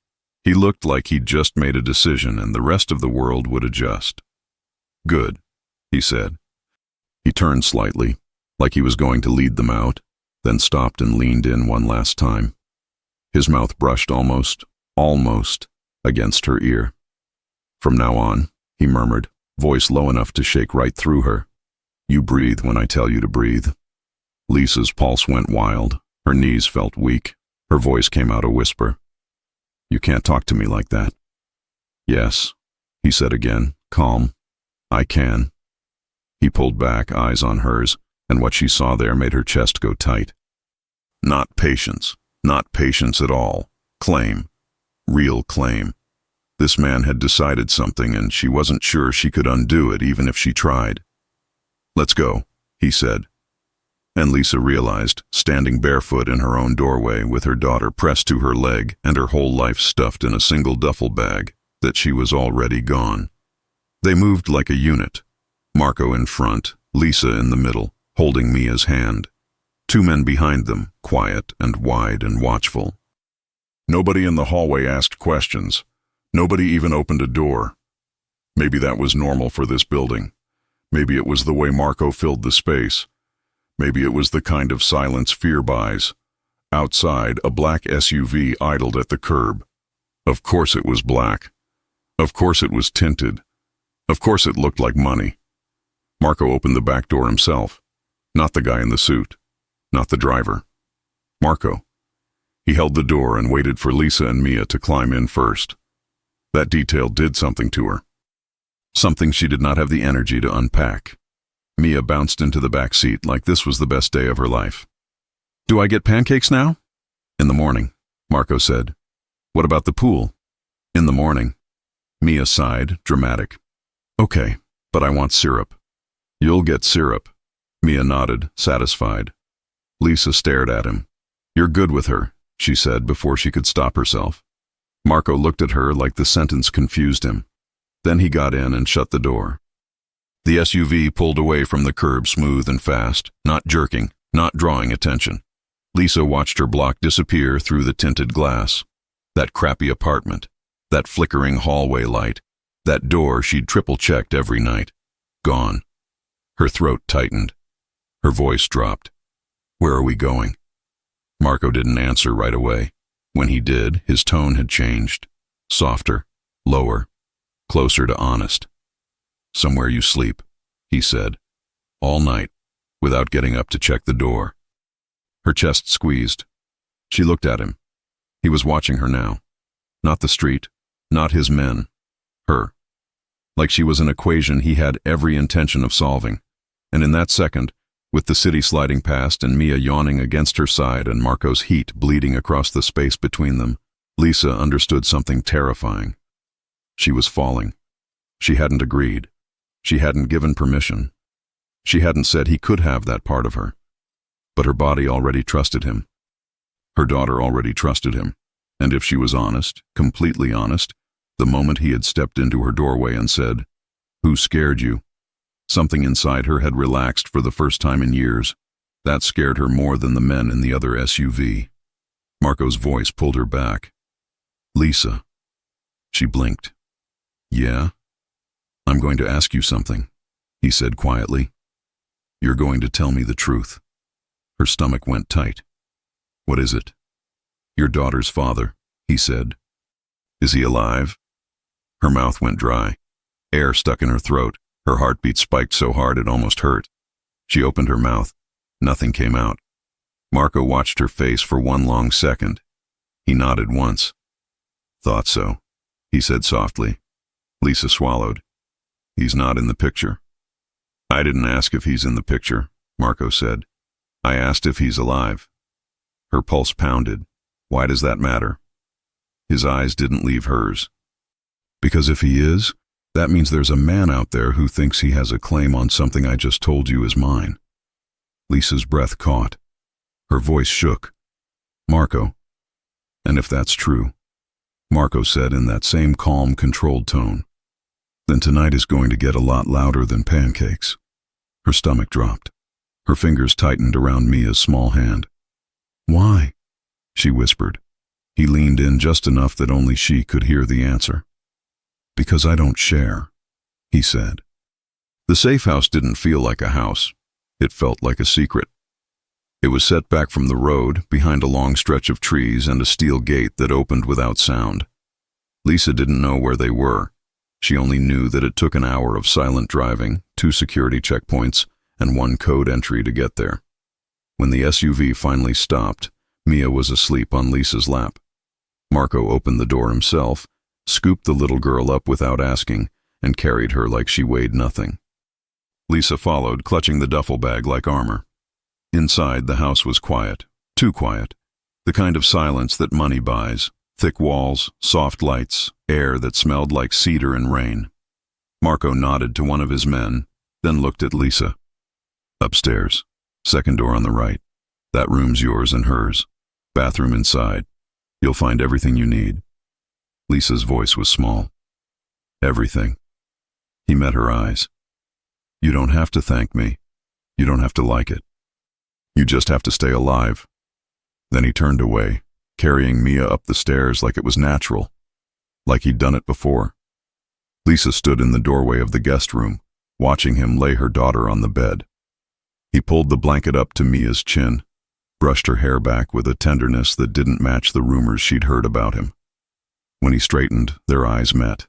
He looked like he'd just made a decision and the rest of the world would adjust. Good, he said. He turned slightly, like he was going to lead them out, then stopped and leaned in one last time. His mouth brushed almost, against her ear. From now on, he murmured, voice low enough to shake right through her. You breathe when I tell you to breathe. Lisa's pulse went wild. Her knees felt weak. Her voice came out a whisper. You can't talk to me like that. Yes, he said again, calm. I can. He pulled back, eyes on hers, and what she saw there made her chest go tight. Not patience. Not patience at all. Claim. Real claim. This man had decided something and she wasn't sure she could undo it even if she tried. Let's go, he said. And Lisa realized, standing barefoot in her own doorway with her daughter pressed to her leg and her whole life stuffed in a single duffel bag, that she was already gone. They moved like a unit. Marco in front, Lisa in the middle, holding Mia's hand. Two men behind them, quiet and wide and watchful. Nobody in the hallway asked questions. Nobody even opened a door. Maybe that was normal for this building. Maybe it was the way Marco filled the space. Maybe it was the kind of silence fear buys. Outside, a black SUV idled at the curb. Of course it was black. Of course it was tinted. Of course it looked like money. Marco opened the back door himself. Not the guy in the suit. Not the driver. Marco. He held the door and waited for Lisa and Mia to climb in first. That detail did something to her. Something she did not have the energy to unpack. Mia bounced into the back seat like this was the best day of her life. Do I get pancakes now? In the morning, Marco said. What about the pool? In the morning. Mia sighed, dramatic. Okay, but I want syrup. You'll get syrup. Mia nodded, satisfied. Lisa stared at him. You're good with her, she said before she could stop herself. Marco looked at her like the sentence confused him. Then he got in and shut the door. The SUV pulled away from the curb smooth and fast, not jerking, not drawing attention. Lisa watched her block disappear through the tinted glass. that crappy apartment, that flickering hallway light, that door she'd triple-checked every night. Gone. Her throat tightened. Her voice dropped. "Where are we going?" Marco didn't answer right away. When he did, his tone had changed. Softer, lower, closer to honest. "Somewhere you sleep," he said. "All night, without getting up to check the door." Her chest squeezed. She looked at him. He was watching her now. Not the street, not his men. Her. Like she was an equation he had every intention of solving. And in that second, with the city sliding past and Mia yawning against her side and Marco's heat bleeding across the space between them, Lisa understood something terrifying. She was falling. She hadn't agreed. She hadn't given permission. She hadn't said he could have that part of her. But her body already trusted him. Her daughter already trusted him. And if she was honest, completely honest, the moment he had stepped into her doorway and said, "Who scared you?" something inside her had relaxed for the first time in years. That scared her more than the men in the other SUV. Marco's voice pulled her back. "Lisa." She blinked. "Yeah? I'm going to ask you something," he said quietly. "You're going to tell me the truth." Her stomach went tight. "What is it?" "Your daughter's father," he said. "Is he alive?" Her mouth went dry. Air stuck in her throat. Her heartbeat spiked so hard it almost hurt. She opened her mouth. Nothing came out. Marco watched her face for one long second. He nodded once. "Thought so," he said softly. Lisa swallowed. "He's not in the picture." "I didn't ask if he's in the picture," Marco said. "I asked if he's alive." Her pulse pounded. "Why does that matter?" His eyes didn't leave hers. "Because if he is, that means there's a man out there who thinks he has a claim on something I just told you is mine." Lisa's breath caught. Her voice shook. "Marco." "And if that's true," Marco said in that same calm, controlled tone, "then tonight is going to get a lot louder than pancakes." Her stomach dropped. Her fingers tightened around Mia's small hand. "Why?" she whispered. He leaned in just enough that only she could hear the answer. "Because I don't share," he said. The safe house didn't feel like a house. It felt like a secret. It was set back from the road, behind a long stretch of trees and a steel gate that opened without sound. Lisa didn't know where they were. She only knew that it took an hour of silent driving, 2 security checkpoints, and 1 code entry to get there. When the SUV finally stopped, Mia was asleep on Lisa's lap. Marco opened the door himself, scooped the little girl up without asking, and carried her like she weighed nothing. Lisa followed, clutching the duffel bag like armor. Inside, the house was quiet, too quiet, the kind of silence that money buys, thick walls, soft lights, air that smelled like cedar and rain. Marco nodded to one of his men, then looked at Lisa. "Upstairs, 2nd door on the right. That room's yours and hers. Bathroom inside. You'll find everything you need." Lisa's voice was small. "Everything." He met her eyes. "You don't have to thank me. You don't have to like it. You just have to stay alive." Then he turned away, carrying Mia up the stairs like it was natural, like he'd done it before. Lisa stood in the doorway of the guest room, watching him lay her daughter on the bed. He pulled the blanket up to Mia's chin, brushed her hair back with a tenderness that didn't match the rumors she'd heard about him. When he straightened, their eyes met.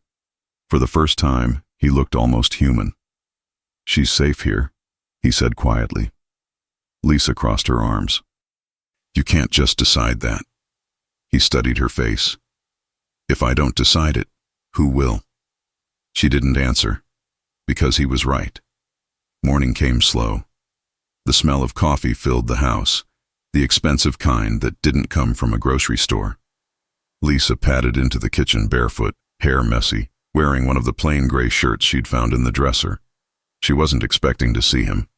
For the first time, he looked almost human. "She's safe here," he said quietly. Lisa crossed her arms. "You can't just decide that." He studied her face. "If I don't decide it, who will?" She didn't answer, because he was right. Morning came slow. The smell of coffee filled the house, the expensive kind that didn't come from a grocery store. Lisa padded into the kitchen barefoot, hair messy, wearing one of the plain gray shirts she'd found in the dresser. She wasn't expecting to see him.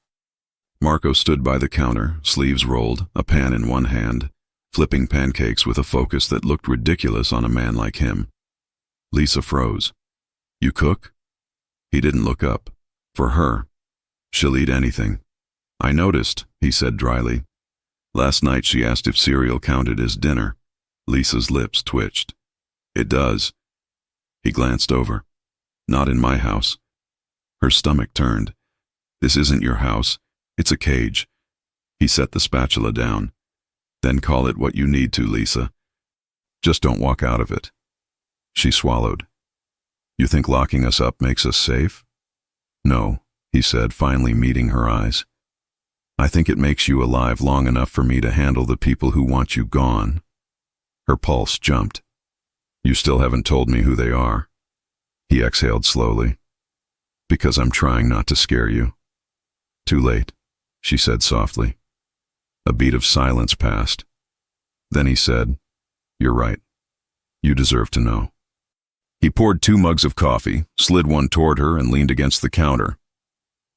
Marco stood by the counter, sleeves rolled, a pan in one hand, flipping pancakes with a focus that looked ridiculous on a man like him. Lisa froze. "You cook?" He didn't look up. "For her. She'll eat anything." "I noticed," he said dryly. "Last night she asked if cereal counted as dinner." Lisa's lips twitched. It does. He glanced over. Not in my house. Her stomach turned. This isn't your house. It's a cage. He set the spatula down. Then call it what you need to, Lisa. Just don't walk out of it. She swallowed. You think locking us up makes us safe? No, he said, finally meeting her eyes. I think it makes you alive long enough for me to handle the people who want you gone. Her pulse jumped. You still haven't told me who they are. He exhaled slowly. Because I'm trying not to scare you. Too late, she said softly. A beat of silence passed. Then he said, You're right. You deserve to know. He poured 2 mugs of coffee, slid one toward her, and leaned against the counter.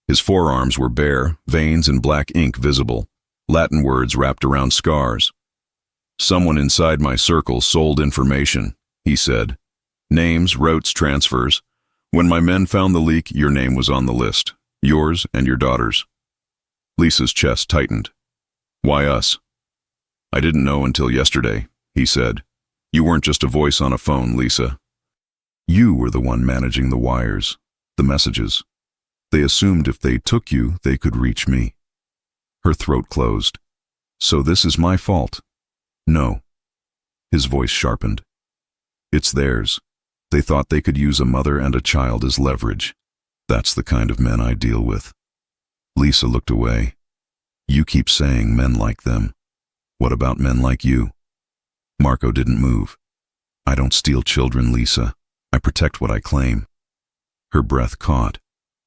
His forearms were bare, veins and black ink visible, Latin words wrapped around scars. Someone inside my circle sold information, he said. Names, routes, transfers. When my men found the leak, your name was on the list. Yours and your daughter's. Lisa's chest tightened. Why us? I didn't know until yesterday, he said. You weren't just a voice on a phone, Lisa. You were the one managing the wires, the messages. They assumed if they took you, they could reach me. Her throat closed. So this is my fault? No. His voice sharpened. It's theirs. They thought they could use a mother and a child as leverage. That's the kind of men I deal with. Lisa looked away. You keep saying men like them. What about men like you? Marco didn't move. I don't steal children, Lisa. I protect what I claim. Her breath caught.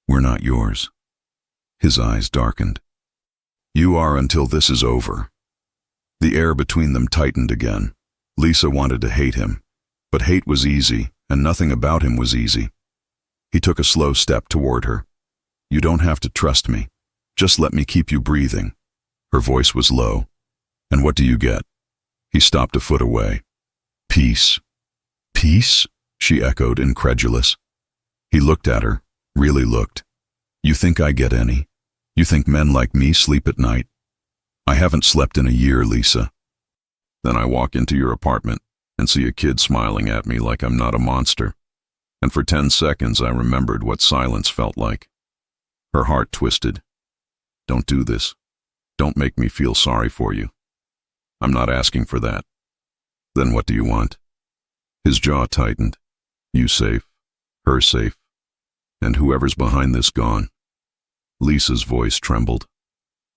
We're not yours. His eyes darkened. You are until this is over. The air between them tightened again. Lisa wanted to hate him, but hate was easy, and nothing about him was easy. He took a slow step toward her. You don't have to trust me. Just let me keep you breathing. Her voice was low. And what do you get? He stopped a foot away. Peace. Peace? She echoed, incredulous. He looked at her, really looked. You think I get any? You think men like me sleep at night? I haven't slept in a year, Lisa. Then I walk into your apartment and see a kid smiling at me like I'm not a monster. And for 10 seconds I remembered what silence felt like. Her heart twisted. Don't do this. Don't make me feel sorry for you. I'm not asking for that. Then what do you want? His jaw tightened. You safe, her safe, and whoever's behind this gone. Lisa's voice trembled.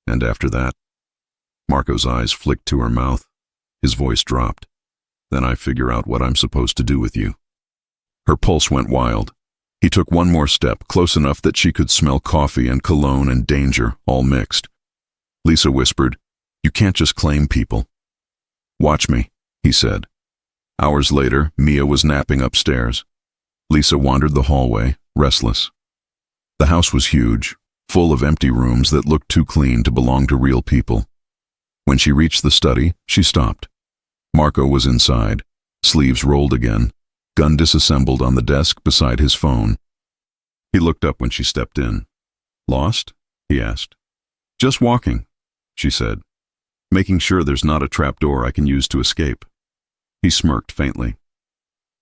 And after that? Marco's eyes flicked to her mouth. His voice dropped. Then I figure out what I'm supposed to do with you. Her pulse went wild. He took one more step, close enough that she could smell coffee and cologne and danger, all mixed. Lisa whispered, You can't just claim people. Watch me, he said. Hours later, Mia was napping upstairs. Lisa wandered the hallway, restless. The house was huge, full of empty rooms that looked too clean to belong to real people. When she reached the study, she stopped. Marco was inside, sleeves rolled again, gun disassembled on the desk beside his phone. He looked up when she stepped in. Lost? He asked. Just walking, she said, making sure there's not a trapdoor I can use to escape. He smirked faintly.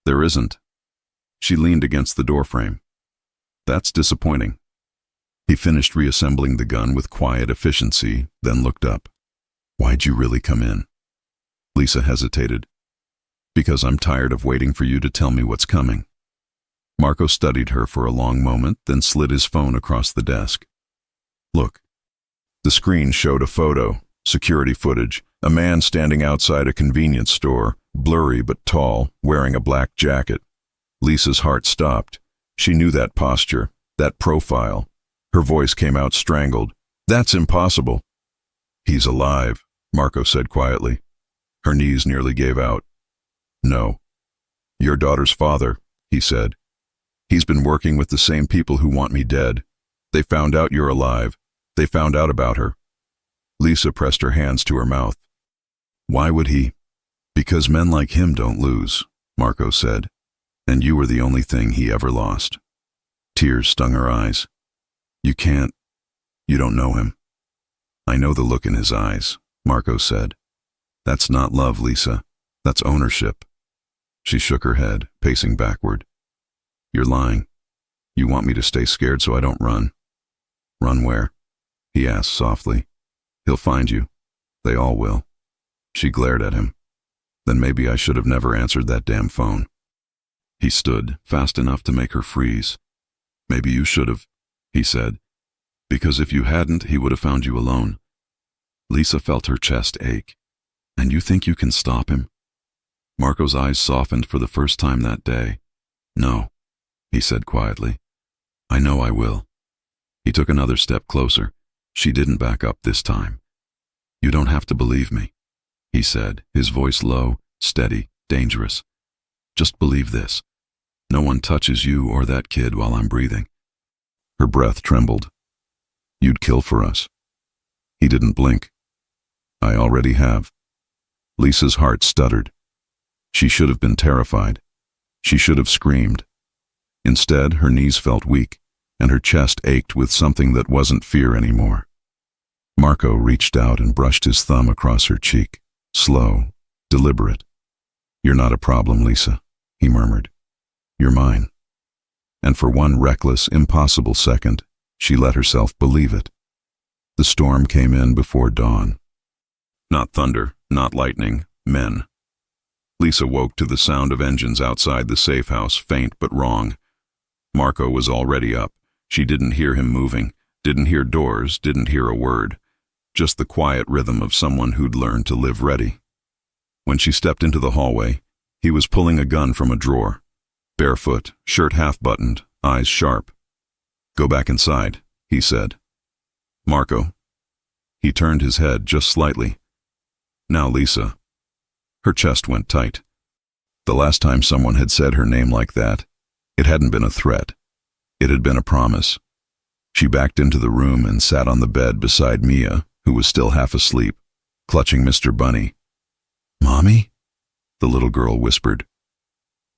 There isn't. She leaned against the doorframe. That's disappointing. He finished reassembling the gun with quiet efficiency, then looked up. Why'd you really come in? Lisa hesitated. Because I'm tired of waiting for you to tell me what's coming. Marco studied her for a long moment, then slid his phone across the desk. Look. The screen showed a photo, security footage, a man standing outside a convenience store, blurry but tall, wearing a black jacket. Lisa's heart stopped. She knew that posture, that profile. Her voice came out strangled. That's impossible. He's alive, Marco said quietly. Her knees nearly gave out. No. Your daughter's father, he said. He's been working with the same people who want me dead. They found out you're alive. They found out about her. Lisa pressed her hands to her mouth. Why would he? Because men like him don't lose, Marco said. And you were the only thing he ever lost. Tears stung her eyes. You can't. You don't know him. I know the look in his eyes, Marco said. That's not love, Lisa. That's ownership. She shook her head, pacing backward. You're lying. You want me to stay scared so I don't run. Run where? He asked softly. He'll find you. They all will. She glared at him. Then maybe I should have never answered that damn phone. He stood, fast enough to make her freeze. Maybe you should have, he said. Because if you hadn't, he would have found you alone. Lisa felt her chest ache. And you think you can stop him? Marco's eyes softened for the first time that day. No, he said quietly. I know I will. He took another step closer. She didn't back up this time. You don't have to believe me, he said, his voice low, steady, dangerous. Just believe this. No one touches you or that kid while I'm breathing. Her breath trembled. You'd kill for us. He didn't blink. I already have. Lisa's heart stuttered. She should have been terrified. She should have screamed. Instead, her knees felt weak, and her chest ached with something that wasn't fear anymore. Marco reached out and brushed his thumb across her cheek, slow, deliberate. You're not a problem, Lisa, he murmured. You're mine. And for one reckless, impossible second, she let herself believe it. The storm came in before dawn. Not thunder, not lightning, men. Lisa woke to the sound of engines outside the safe house, faint but wrong. Marco was already up. She didn't hear him moving, didn't hear doors, didn't hear a word. Just the quiet rhythm of someone who'd learned to live ready. When she stepped into the hallway, he was pulling a gun from a drawer. Barefoot, shirt half-buttoned, eyes sharp. Go back inside, he said. Marco. He turned his head just slightly. Now, Lisa. Her chest went tight. The last time someone had said her name like that, it hadn't been a threat. It had been a promise. She backed into the room and sat on the bed beside Mia, who was still half asleep, clutching Mr. Bunny. Mommy? The little girl whispered.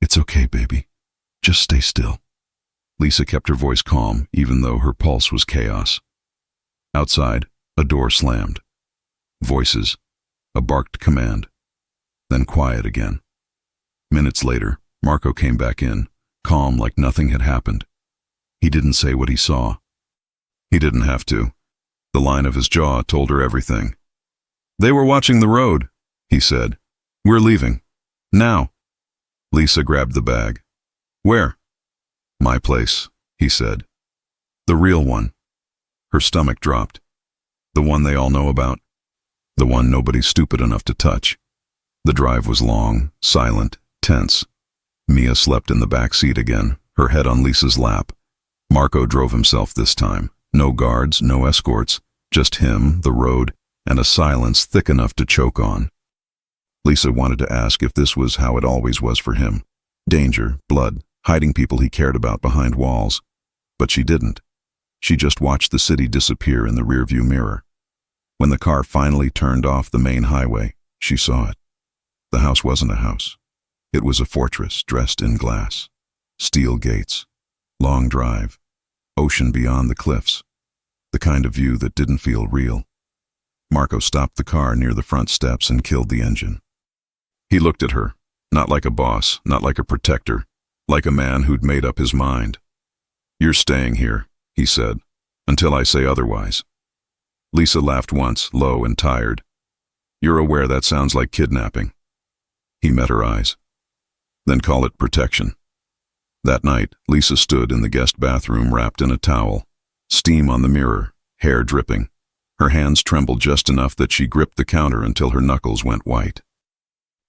It's okay, baby. Just stay still. Lisa kept her voice calm, even though her pulse was chaos. Outside, a door slammed. Voices. A barked command. Then quiet again. Minutes later, Marco came back in, calm like nothing had happened. He didn't say what he saw. He didn't have to. The line of his jaw told her everything. They were watching the road, he said. We're leaving. Now. Lisa grabbed the bag. Where? My place, he said. The real one. Her stomach dropped. The one they all know about. The one nobody's stupid enough to touch. The drive was long, silent, tense. Mia slept in the back seat again, her head on Lisa's lap. Marco drove himself this time. No guards, no escorts, just him, the road, and a silence thick enough to choke on. Lisa wanted to ask if this was how it always was for him. Danger, blood, hiding people he cared about behind walls. But she didn't. She just watched the city disappear in the rearview mirror. When the car finally turned off the main highway, she saw it. The house wasn't a house. It was a fortress dressed in glass. Steel gates. Long drive. Ocean beyond the cliffs. The kind of view that didn't feel real. Marco stopped the car near the front steps and killed the engine. He looked at her, not like a boss, not like a protector, like a man who'd made up his mind. You're staying here, he said, until I say otherwise. Lisa laughed once, low and tired. You're aware that sounds like kidnapping. He met her eyes. Then call it protection. That night, Lisa stood in the guest bathroom wrapped in a towel, steam on the mirror, hair dripping. Her hands trembled just enough that she gripped the counter until her knuckles went white.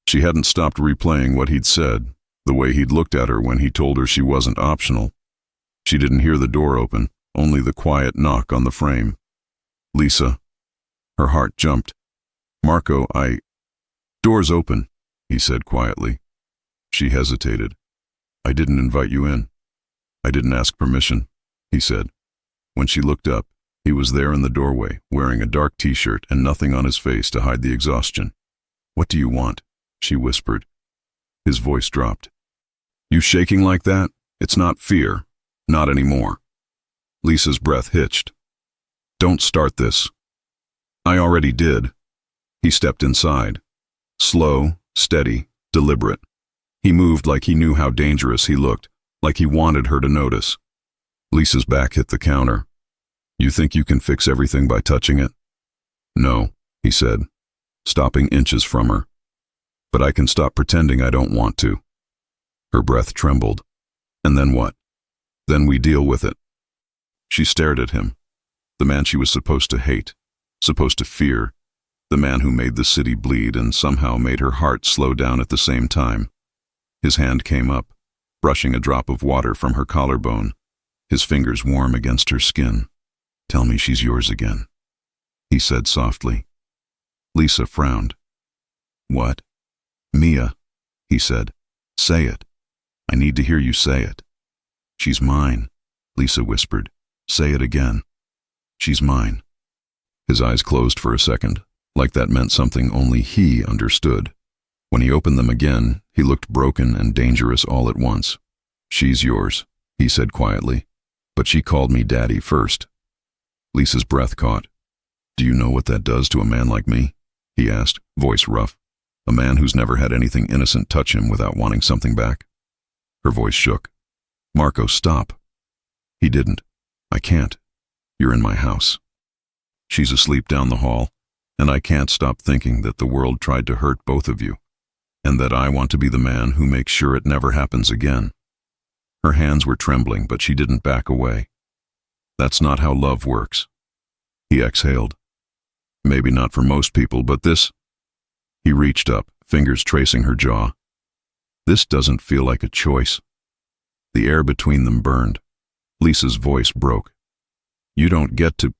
She hadn't stopped replaying what he'd said, the way he'd looked at her when he told her she wasn't optional. She didn't hear the door open, only the quiet knock on the frame. Lisa. Her heart jumped. Marco, Door's open, he said quietly. She hesitated. I didn't invite you in. I didn't ask permission, he said. When she looked up, he was there in the doorway, wearing a dark t-shirt and nothing on his face to hide the exhaustion. What do you want? She whispered. His voice dropped. You shaking like that? It's not fear. Not anymore. Lisa's breath hitched. Don't start this. I already did. He stepped inside. Slow, steady, deliberate. He moved like he knew how dangerous he looked, like he wanted her to notice. Lisa's back hit the counter. You think you can fix everything by touching it? No, he said, stopping inches from her. But I can stop pretending I don't want to. Her breath trembled. And then what? Then we deal with it. She stared at him. The man she was supposed to hate, supposed to fear, the man who made the city bleed and somehow made her heart slow down at the same time. His hand came up, brushing a drop of water from her collarbone, his fingers warm against her skin. Tell me she's yours again, he said softly. Lisa frowned. What? Mia, he said. Say it. I need to hear you say it. She's mine, Lisa whispered. Say it again. She's mine. His eyes closed for a second, like that meant something only he understood. When he opened them again, he looked broken and dangerous all at once. She's yours, he said quietly. But she called me Daddy first. Lisa's breath caught. Do you know what that does to a man like me? He asked, voice rough. A man who's never had anything innocent touch him without wanting something back. Her voice shook. Marco, stop. He didn't. I can't. You're in my house. She's asleep down the hall, and I can't stop thinking that the world tried to hurt both of you, and that I want to be the man who makes sure it never happens again. Her hands were trembling, but she didn't back away. That's not how love works. He exhaled. Maybe not for most people, but this... He reached up, fingers tracing her jaw. This doesn't feel like a choice. The air between them burned. Lisa's voice broke. You don't get to...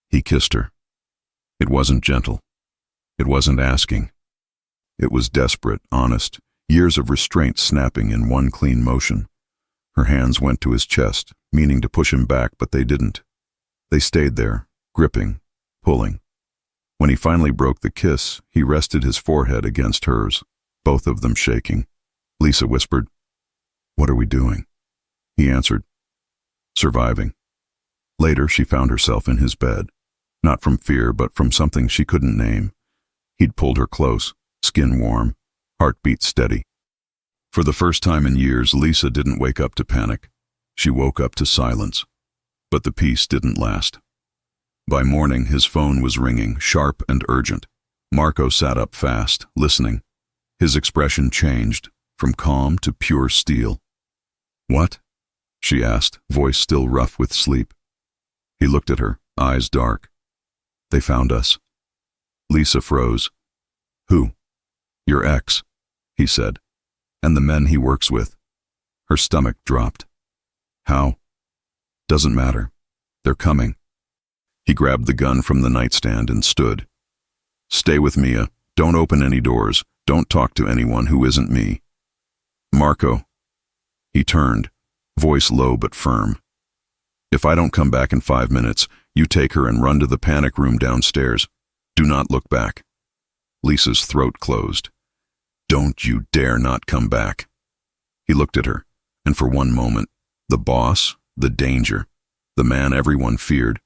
He kissed her. It wasn't gentle. It wasn't asking. It was desperate, honest, years of restraint snapping in one clean motion. Her hands went to his chest, meaning to push him back, but they didn't. They stayed there, gripping, pulling. When he finally broke the kiss, he rested his forehead against hers, both of them shaking. Lisa whispered, What are we doing? He answered, Surviving. Later, she found herself in his bed, not from fear, but from something she couldn't name. He'd pulled her close, skin warm, heartbeat steady. For the first time in years, Lisa didn't wake up to panic. She woke up to silence. But the peace didn't last. By morning, his phone was ringing, sharp and urgent. Marco sat up fast, listening. His expression changed, from calm to pure steel. What? She asked, voice still rough with sleep. He looked at her, eyes dark. They found us. Lisa froze. Who? Your ex, he said. And the men he works with. Her stomach dropped. How? Doesn't matter. They're coming. He grabbed the gun from the nightstand and stood. Stay with Mia. Don't open any doors. Don't talk to anyone who isn't me. Marco. He turned, voice low but firm. If I don't come back in 5 minutes, you take her and run to the panic room downstairs. Do not look back. Lisa's throat closed. Don't you dare not come back. He looked at her, and for one moment, the boss, the danger, the man everyone feared,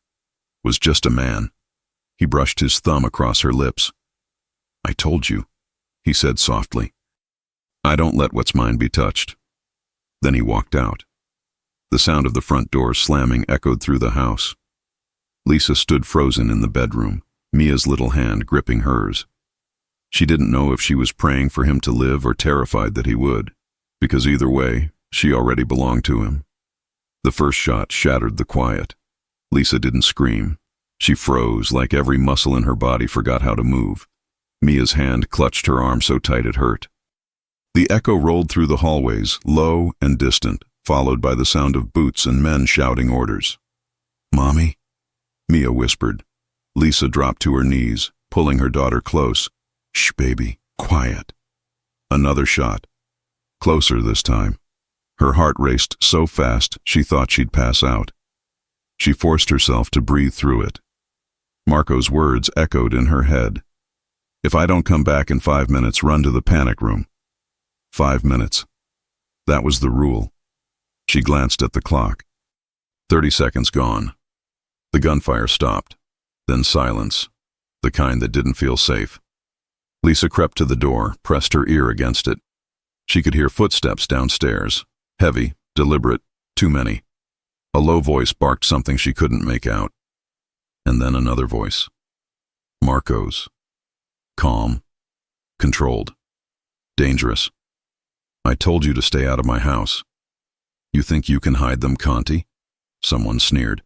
was just a man. He brushed his thumb across her lips. I told you, he said softly. I don't let what's mine be touched. Then he walked out. The sound of the front door slamming echoed through the house. Lisa stood frozen in the bedroom, Mia's little hand gripping hers. She didn't know if she was praying for him to live or terrified that he would, because either way, she already belonged to him. The first shot shattered the quiet. Lisa didn't scream. She froze, like every muscle in her body forgot how to move. Mia's hand clutched her arm so tight it hurt. The echo rolled through the hallways, low and distant, followed by the sound of boots and men shouting orders. Mommy? Mia whispered. Lisa dropped to her knees, pulling her daughter close. Shh, baby, quiet. Another shot. Closer this time. Her heart raced so fast she thought she'd pass out. She forced herself to breathe through it. Marco's words echoed in her head. If I don't come back in 5 minutes, run to the panic room. 5 minutes. That was the rule. She glanced at the clock. 30 seconds gone. The gunfire stopped. Then silence, the kind that didn't feel safe. Lisa crept to the door, pressed her ear against it. She could hear footsteps downstairs. Heavy, deliberate, too many. A low voice barked something she couldn't make out. And then another voice. Marco's. Calm. Controlled. Dangerous. I told you to stay out of my house. You think you can hide them, Conti? Someone sneered.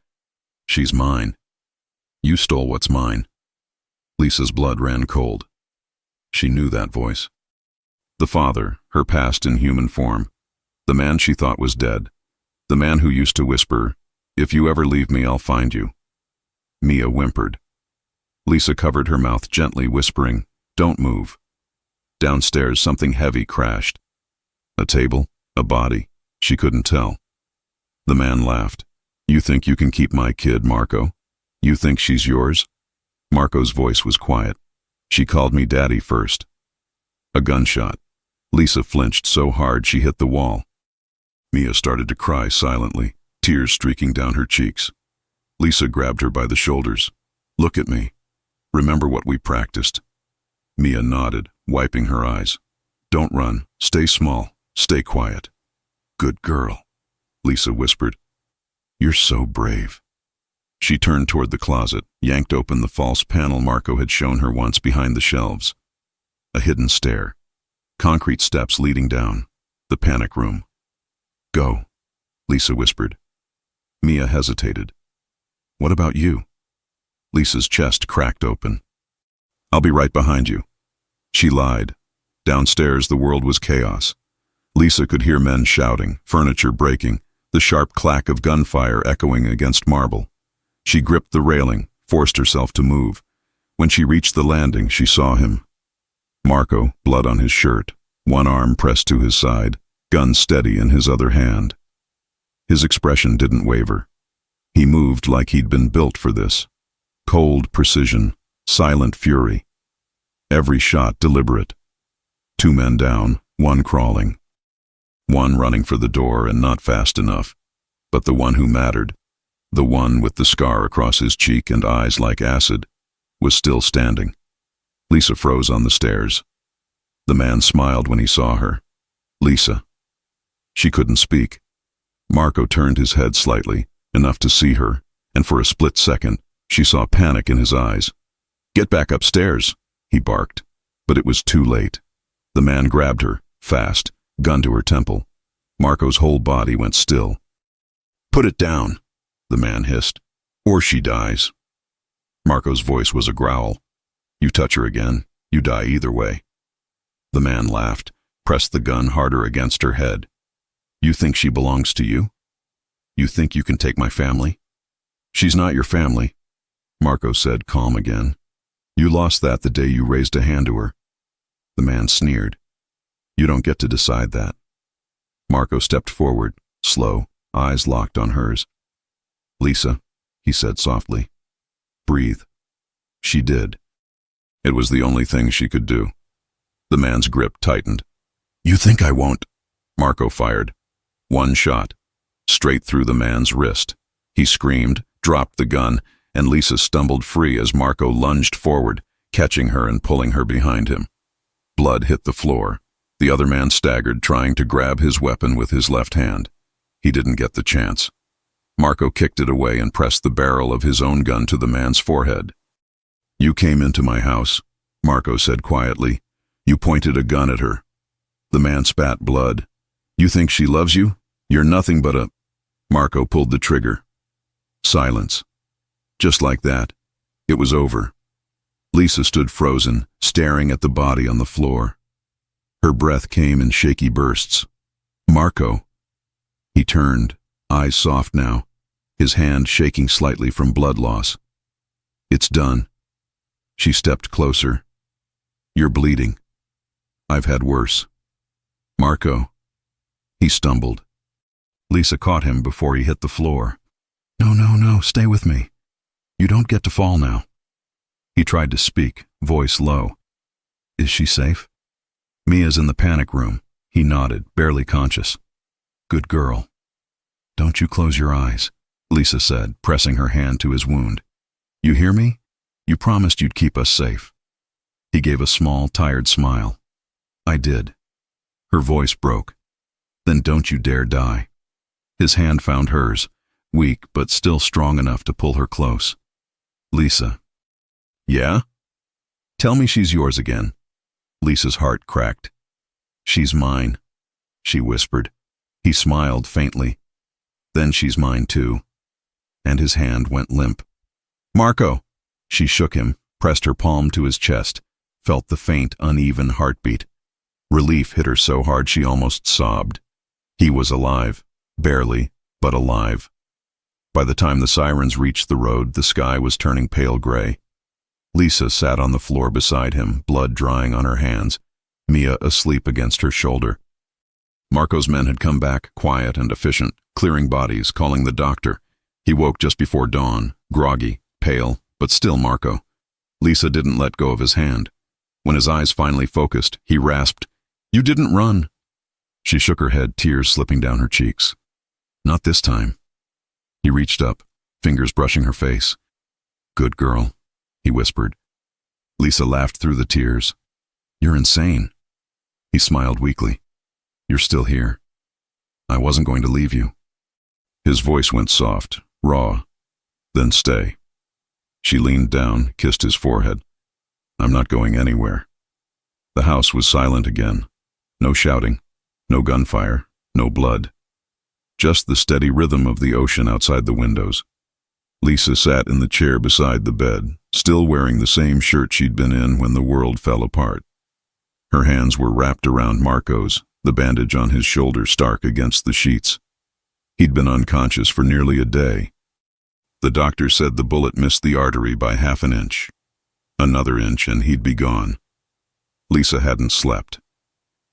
She's mine. You stole what's mine. Lisa's blood ran cold. She knew that voice. The father, her past in human form. The man she thought was dead. The man who used to whisper, "If you ever leave me, I'll find you." Mia whimpered. Lisa covered her mouth gently, whispering, "Don't move." Downstairs, something heavy crashed. A table, a body, she couldn't tell. The man laughed. "You think you can keep my kid, Marco? You think she's yours?" Marco's voice was quiet. "She called me Daddy first." A gunshot. Lisa flinched so hard she hit the wall. Mia started to cry silently, tears streaking down her cheeks. Lisa grabbed her by the shoulders. "Look at me. Remember what we practiced." Mia nodded, wiping her eyes. "Don't run. Stay small. Stay quiet." "Good girl," Lisa whispered. "You're so brave." She turned toward the closet, yanked open the false panel Marco had shown her once behind the shelves. A hidden stair. Concrete steps leading down. The panic room. "Go," Lisa whispered. Mia hesitated. "What about you?" Lisa's chest cracked open. "I'll be right behind you." She lied. Downstairs, the world was chaos. Lisa could hear men shouting, furniture breaking, the sharp clack of gunfire echoing against marble. She gripped the railing, forced herself to move. When she reached the landing, she saw him. Marco, blood on his shirt, one arm pressed to his side, gun steady in his other hand. His expression didn't waver. He moved like he'd been built for this. Cold precision, silent fury. Every shot deliberate. 2 men down, 1 crawling. 1 running for the door and not fast enough. But the one who mattered, the one with the scar across his cheek and eyes like acid, was still standing. Lisa froze on the stairs. The man smiled when he saw her. "Lisa." She couldn't speak. Marco turned his head slightly, enough to see her, and for a split second, she saw panic in his eyes. "Get back upstairs," he barked. But it was too late. The man grabbed her, fast, gun to her temple. Marco's whole body went still. "Put it down," the man hissed, "or she dies." Marco's voice was a growl. "You touch her again, you die either way." The man laughed, pressed the gun harder against her head. "You think she belongs to you? You think you can take my family?" "She's not your family," Marco said, calm again. "You lost that the day you raised a hand to her." The man sneered. "You don't get to decide that." Marco stepped forward, slow, eyes locked on hers. "Lisa," he said softly. "Breathe." She did. It was the only thing she could do. The man's grip tightened. "You think I won't?" Marco fired. 1 shot, straight through the man's wrist. He screamed, dropped the gun, and Lisa stumbled free as Marco lunged forward, catching her and pulling her behind him. Blood hit the floor. The other man staggered, trying to grab his weapon with his left hand. He didn't get the chance. Marco kicked it away and pressed the barrel of his own gun to the man's forehead. "You came into my house," Marco said quietly. "You pointed a gun at her." The man spat blood. "You think she loves you? You're nothing but a—" Marco pulled the trigger. Silence. Just like that, it was over. Lisa stood frozen, staring at the body on the floor. Her breath came in shaky bursts. "Marco." He turned, eyes soft now, his hand shaking slightly from blood loss. "It's done." She stepped closer. "You're bleeding. I've had worse." "Marco." He stumbled. Lisa caught him before he hit the floor. "No, no, no, stay with me. You don't get to fall now." He tried to speak, voice low. "Is she safe?" "Mia's in the panic room." He nodded, barely conscious. "Good girl." "Don't you close your eyes," Lisa said, pressing her hand to his wound. "You hear me? You promised you'd keep us safe." He gave a small, tired smile. "I did." Her voice broke. Then don't you dare die. His hand found hers, weak but still strong enough to pull her close. Lisa. Yeah? Tell me she's yours again. Lisa's heart cracked. She's mine, she whispered. He smiled faintly. Then she's mine too. And his hand went limp. Marco! She shook him, pressed her palm to his chest, felt the faint, uneven heartbeat. Relief hit her so hard she almost sobbed. He was alive, barely, but alive. By the time the sirens reached the road, the sky was turning pale gray. Lisa sat on the floor beside him, blood drying on her hands, Mia asleep against her shoulder. Marco's men had come back, quiet and efficient, clearing bodies, calling the doctor. He woke just before dawn, groggy, pale, but still Marco. Lisa didn't let go of his hand. When his eyes finally focused, he rasped, "You didn't run." She shook her head, tears slipping down her cheeks. Not this time. He reached up, fingers brushing her face. Good girl, he whispered. Lisa laughed through the tears. You're insane. He smiled weakly. You're still here. I wasn't going to leave you. His voice went soft, raw. Then stay. She leaned down, kissed his forehead. I'm not going anywhere. The house was silent again. No shouting, no gunfire, no blood. Just the steady rhythm of the ocean outside the windows. Lisa sat in the chair beside the bed, still wearing the same shirt she'd been in when the world fell apart. Her hands were wrapped around Marco's, the bandage on his shoulder stark against the sheets. He'd been unconscious for nearly a day. The doctor said the bullet missed the artery by half an inch. Another inch and he'd be gone. Lisa hadn't slept.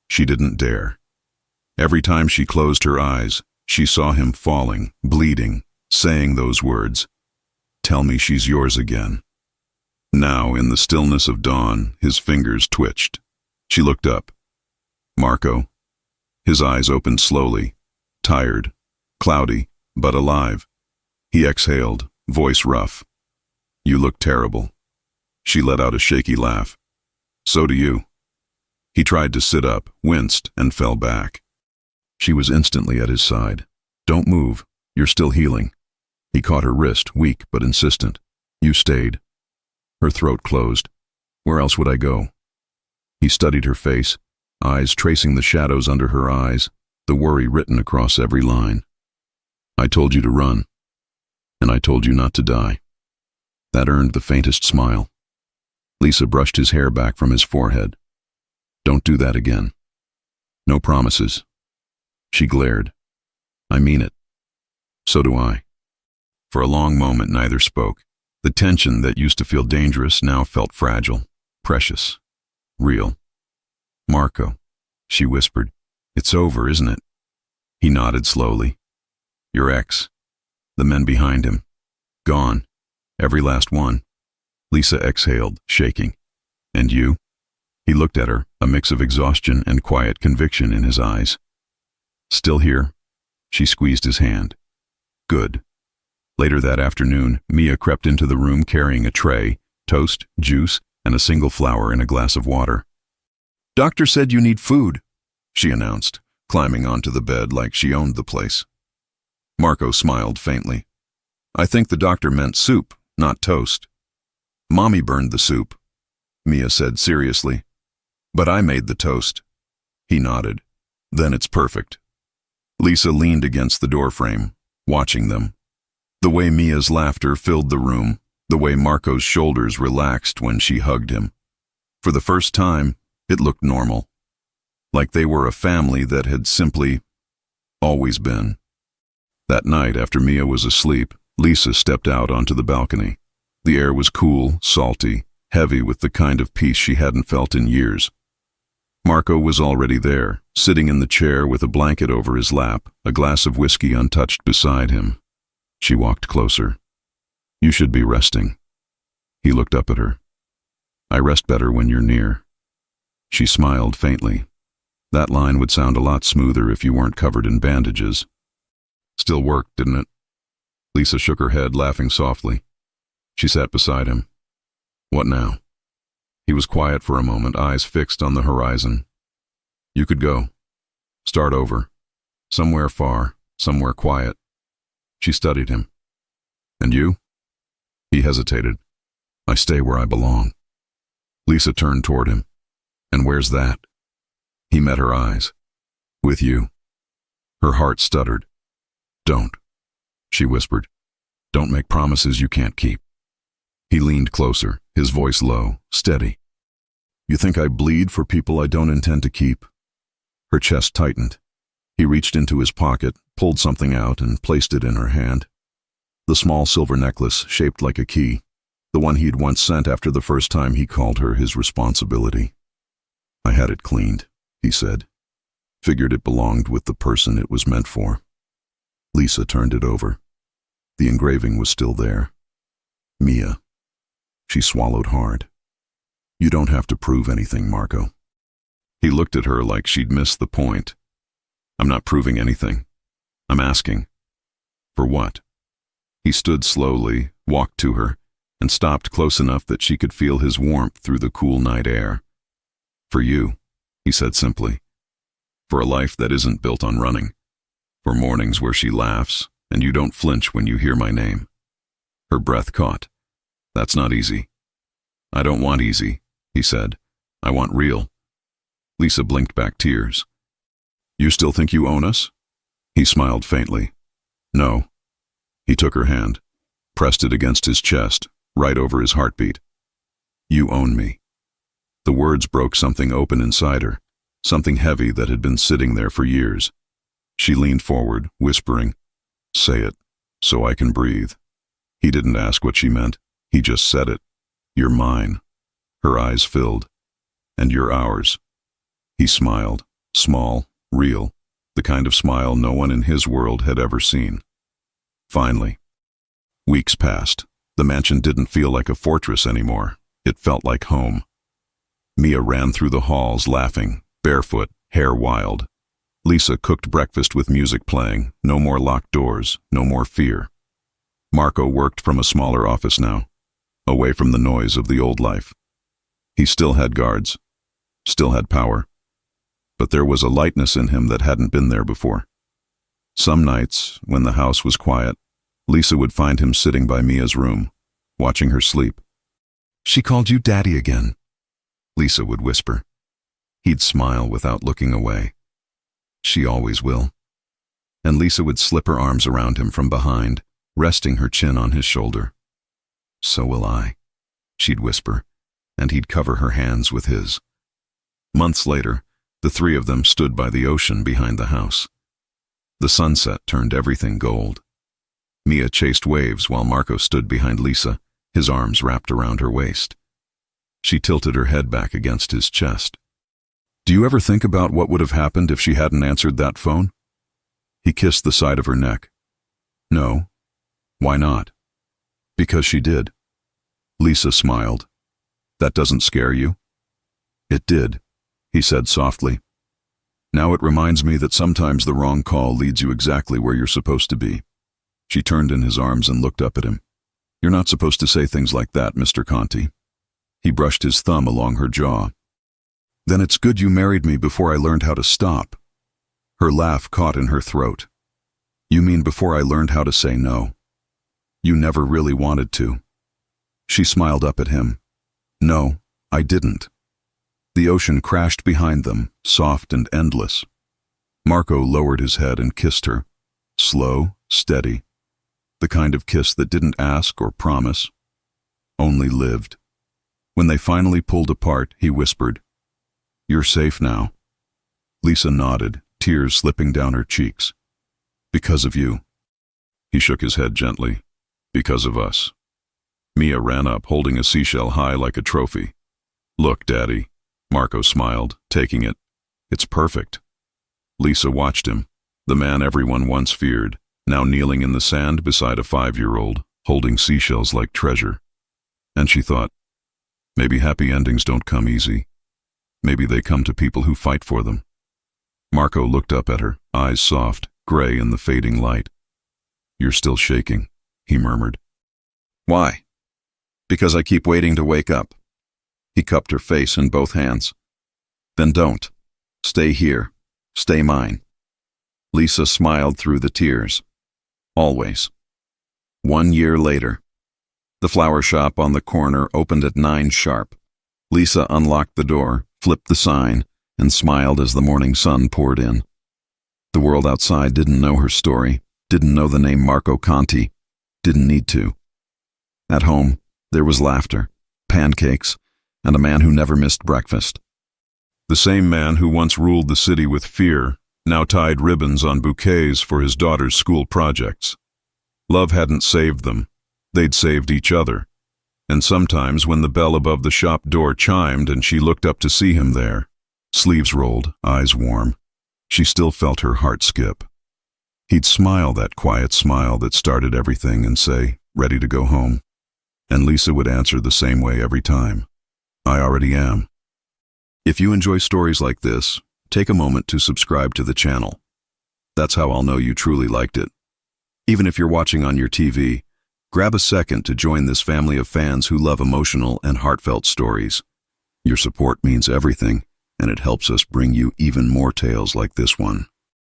She didn't dare. Every time she closed her eyes, she saw him falling, bleeding, saying those words, "Tell me she's yours again." Now, in the stillness of dawn, his fingers twitched. She looked up. Marco. His eyes opened slowly, tired, cloudy, but alive. He exhaled, voice rough. You look terrible. She let out a shaky laugh. So do you. He tried to sit up, winced, and fell back. She was instantly at his side. Don't move. You're still healing. He caught her wrist, weak but insistent. You stayed. Her throat closed. Where else would I go? He studied her face, eyes tracing the shadows under her eyes, the worry written across every line. I told you to run, and I told you not to die. That earned the faintest smile. Lisa brushed his hair back from his forehead. Don't do that again. No promises. She glared. I mean it. So do I. For a long moment neither spoke. The tension that used to feel dangerous now felt fragile, precious, real. Marco, she whispered. It's over, isn't it? He nodded slowly. Your ex. The men behind him. Gone. Every last one. Lisa exhaled, shaking. And you? He looked at her, a mix of exhaustion and quiet conviction in his eyes. Still here? She squeezed his hand. Good. Later that afternoon, Mia crept into the room carrying a tray, toast, juice, and a single flower in a glass of water. Doctor said you need food, she announced, climbing onto the bed like she owned the place. Marco smiled faintly. I think the doctor meant soup, not toast. Mommy burned the soup, Mia said seriously. But I made the toast. He nodded. Then it's perfect. Lisa leaned against the doorframe, watching them. The way Mia's laughter filled the room, the way Marco's shoulders relaxed when she hugged him. For the first time, it looked normal. Like they were a family that had simply always been. That night, after Mia was asleep, Lisa stepped out onto the balcony. The air was cool, salty, heavy with the kind of peace she hadn't felt in years. Marco was already there, sitting in the chair with a blanket over his lap, a glass of whiskey untouched beside him. She walked closer. You should be resting. He looked up at her. I rest better when you're near. She smiled faintly. That line would sound a lot smoother if you weren't covered in bandages. Still worked, didn't it? Lisa shook her head, laughing softly. She sat beside him. What now? He was quiet for a moment, eyes fixed on the horizon. You could go. Start over. Somewhere far, somewhere quiet. She studied him. And you? He hesitated. I stay where I belong. Lisa turned toward him. And where's that? He met her eyes. With you. Her heart stuttered. Don't, she whispered. Don't make promises you can't keep. He leaned closer, his voice low, steady. You think I bleed for people I don't intend to keep? Her chest tightened. He reached into his pocket, pulled something out, and placed it in her hand. The small silver necklace shaped like a key, the one he'd once sent after the first time he called her his responsibility. I had it cleaned, he said. Figured it belonged with the person it was meant for. Lisa turned it over. The engraving was still there. Mia. She swallowed hard. You don't have to prove anything, Marco. He looked at her like she'd missed the point. I'm not proving anything. I'm asking. For what? He stood slowly, walked to her, and stopped close enough that she could feel his warmth through the cool night air. For you, he said simply. For a life that isn't built on running. For mornings where she laughs, and you don't flinch when you hear my name. Her breath caught. That's not easy. I don't want easy, he said. I want real. Lisa blinked back tears. You still think you own us? He smiled faintly. No. He took her hand, pressed it against his chest, right over his heartbeat. You own me. The words broke something open inside her, something heavy that had been sitting there for years. She leaned forward, whispering, Say it, so I can breathe. He didn't ask what she meant. He just said it. You're mine. Her eyes filled. And you're ours. He smiled, small, real, the kind of smile no one in his world had ever seen. Finally. Weeks passed. The mansion didn't feel like a fortress anymore. It felt like home. Mia ran through the halls laughing, barefoot, hair wild. Lisa cooked breakfast with music playing, no more locked doors, no more fear. Marco worked from a smaller office now, away from the noise of the old life. He still had guards, still had power, but there was a lightness in him that hadn't been there before. Some nights, when the house was quiet, Lisa would find him sitting by Mia's room, watching her sleep. She called you Daddy again, Lisa would whisper. He'd smile without looking away. She always will. And Lisa would slip her arms around him from behind, resting her chin on his shoulder. So will I, she'd whisper, and he'd cover her hands with his. Months later, the three of them stood by the ocean behind the house. The sunset turned everything gold. Mia chased waves while Marco stood behind Lisa, his arms wrapped around her waist. She tilted her head back against his chest. Do you ever think about what would have happened if she hadn't answered that phone? He kissed the side of her neck. No. Why not? Because she did. Lisa smiled. That doesn't scare you? It did, he said softly. Now it reminds me that sometimes the wrong call leads you exactly where you're supposed to be. She turned in his arms and looked up at him. You're not supposed to say things like that, Mr. Conti. He brushed his thumb along her jaw. Then it's good you married me before I learned how to stop. Her laugh caught in her throat. You mean before I learned how to say no? You never really wanted to. She smiled up at him. No, I didn't. The ocean crashed behind them, soft and endless. Marco lowered his head and kissed her. Slow, steady. The kind of kiss that didn't ask or promise, only lived. When they finally pulled apart, he whispered, You're safe now. Lisa nodded, tears slipping down her cheeks. Because of you. He shook his head gently. Because of us. Mia ran up, holding a seashell high like a trophy. Look, Daddy. Marco smiled, taking it. It's perfect. Lisa watched him, the man everyone once feared, now kneeling in the sand beside a 5-year-old, holding seashells like treasure. And she thought, maybe happy endings don't come easy. Maybe they come to people who fight for them. Marco looked up at her, eyes soft, gray in the fading light. You're still shaking, he murmured. Why? Because I keep waiting to wake up. He cupped her face in both hands. Then don't. Stay here. Stay mine." Lisa smiled through the tears. Always. 1 year later. The flower shop on the corner opened at 9 sharp. Lisa unlocked the door, flipped the sign, and smiled as the morning sun poured in. The world outside didn't know her story, didn't know the name Marco Conti, didn't need to. At home, there was laughter, pancakes, and a man who never missed breakfast. The same man who once ruled the city with fear now tied ribbons on bouquets for his daughter's school projects. Love hadn't saved them. They'd saved each other. And sometimes when the bell above the shop door chimed and she looked up to see him there, sleeves rolled, eyes warm, she still felt her heart skip. He'd smile that quiet smile that started everything and say, "Ready to go home?" And Lisa would answer the same way every time, "I already am." If you enjoy stories like this, take a moment to subscribe to the channel. That's how I'll know you truly liked it. Even if you're watching on your TV, grab a second to join this family of fans who love emotional and heartfelt stories. Your support means everything, and it helps us bring you even more tales like this one.